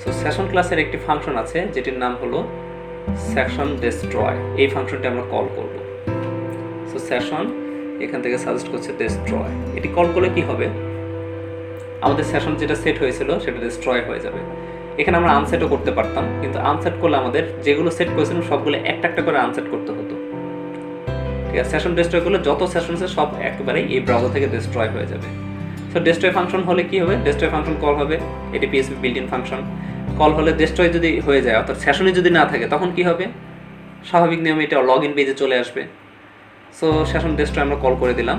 সো সেশন ক্লাসের একটি ফাংশন আছে যেটির নাম হলো সেশন ডেস্ট্রয়। এই ফাংশনটি আমরা কল করব। সো সেশন এখান থেকে সাজেস্ট করছে ডেস্ট্রয়। এটি কল করলে কি হবে, আমাদের সেশন যেটা সেট হয়েছিল সেটা ডেস্ট্রয় হয়ে যাবে। এখানে আমরা আনসেটও করতে পারতাম, কিন্তু আনসেট করলে আমাদের যেগুলো সেট করেছিলাম সবগুলো একটা একটা করে আনসেট করতে হতো। ঠিক আছে, সেশন ডেস্ট্রয় করলে যত সেশন আছে সব একেবারেই এই ব্রাউজার থেকে ডেস্ট্রয় হয়ে যাবে। সো ডেস্ট্রয় ফাংশন হলে কি হবে, ডেস্ট্রয় ফাংশন কল হবে, এটি PHP built in function. Call হলে ডেস্ট্রয় যদি হয়ে যায়, অর্থাৎ সেশনে যদি না থাকে, তখন কি হবে, স্বাভাবিক নিয়মে এটা লগ ইন পেজে চলে আসবে। সো সেশন ডেস্ট্রয় আমরা কল করে দিলাম।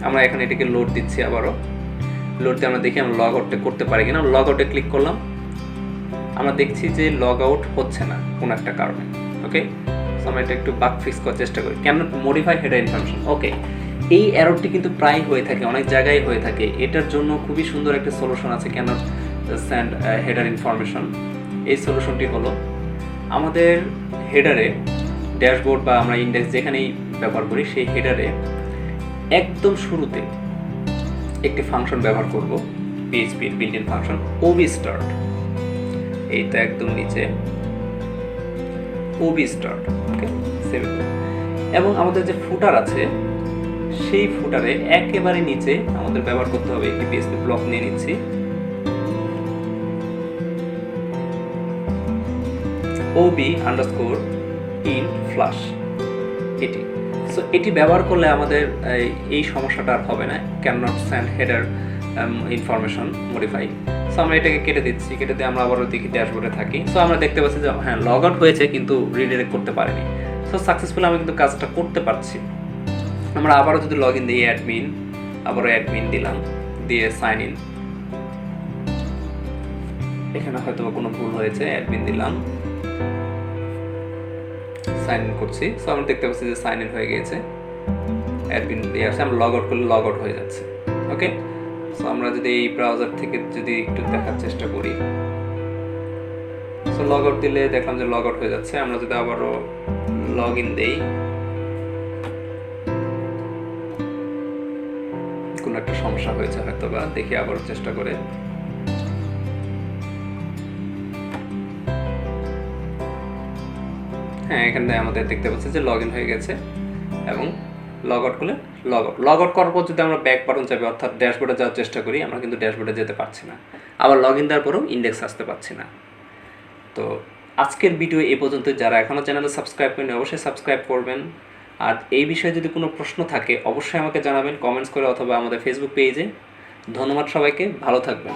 আমরা এখন এটাকে লোড দিচ্ছি, আবারও লোড দিয়ে আমরা দেখি আমরা লগ আউটটা করতে পারি কিনা। লগ আউটে ক্লিক করলাম, আমরা দেখছি যে লগ আউট হচ্ছে না কোনো একটা কারণে। ওকে, সো আমরা এটা একটু বাগ ফিক্স করার চেষ্টা করি। কেন মডিফাই হেডার ইনফরমেশন? ওকে, এই এররটি কিন্তু প্রায় হয়ে থাকে, অনেক জায়গায় হয়ে থাকে। এটার জন্য খুবই সুন্দর একটা সলিউশন আছে, কেন সেন্ড হেডার ইনফরমেশন। এই সলিউশনটি হলো আমাদের হেডারে, ড্যাশবোর্ড বা আমরা ইন্ডেক্স যেখানেই ব্যবহার করি, সেই হেডারে একদম শুরুতে একটি ফাংশন ব্যবহার করব, পিএইচপির built in function OB start. এইটা একদম নিচে ওবি স্টার্ট। ওকে, সেভ। এবং আমাদের যে ফুটার আছে, সেই ফুটারে একেবারে নিচে আমাদের ব্যবহার করতে হবে একটি পিএইচপি ব্লক নিয়ে নিচ্ছি, ওবি আন্ডারস্কোর ইন ফ্লাশ। এটি সো এটি ব্যবহার করলে আমাদের এই সমস্যাটা আর হবে না, can not send header information modify. So আমরা এটাকে কেটে দিচ্ছি, কেটে দিয়ে আমরা আবারও দেখি ড্যাশবোর্ডে থাকি। সো আমরা দেখতে পাচ্ছি যে হ্যাঁ, লগ আউট হয়েছে কিন্তু রিডাইরেক্ট করতে পারিনি। সো সাকসেসফুলি আমি কিন্তু কাজটা করতে পারছি। আমরা আবারও যদি লগ ইন দিই, অ্যাডমিন, আবারও অ্যাডমিন দিলাম, দিয়ে সাইন ইন। এখানে হয়তো কোনো ভুল হয়েছে, অ্যাডমিন দিলাম, সাইন ইন করছি। সো আমরা দেখতে পাচ্ছি যে সাইন ইন হয়ে গিয়েছে, অ্যাডমিন দিয়ে আসছে। আমরা লগ আউট করলে লগ আউট হয়ে যাচ্ছে। ওকে, সো আমরা যদি এই ব্রাউজার থেকে যদি একটু দেখার চেষ্টা করি, সো লগ আউট দিলে দেখলাম যে লগ আউট হয়ে যাচ্ছে। আমরা যদি আবারও লগ ইন দেই, কোনো একটা সমস্যা হয়েছে হয়তো বা, দেখি আবারও চেষ্টা করে। হ্যাঁ, এখানে আমাদের দেখতে পাচ্ছি যে লগ ইন হয়ে গেছে। এবং লগ আউট করলে লগ আউট করার পর যদি আমরা ব্যাক বাটন চাপি, অর্থাৎ ড্যাশবোর্ডে যাওয়ার চেষ্টা করি, আমরা কিন্তু ড্যাশবোর্ডে যেতে পারছি না। আবার লগ ইন দেওয়ার পরেও ইন্ডেক্স আসতে পারছি না। তো আজকের ভিডিও এই পর্যন্ত। যারা এখনও চ্যানেলে সাবস্ক্রাইব করেন অবশ্যই সাবস্ক্রাইব করবেন। আর এই বিষয়ে যদি কোনো প্রশ্ন থাকে অবশ্যই আমাকে জানাবেন কমেন্টস করে অথবা আমাদের ফেসবুক পেজে। ধন্যবাদ সবাইকে, ভালো থাকবেন।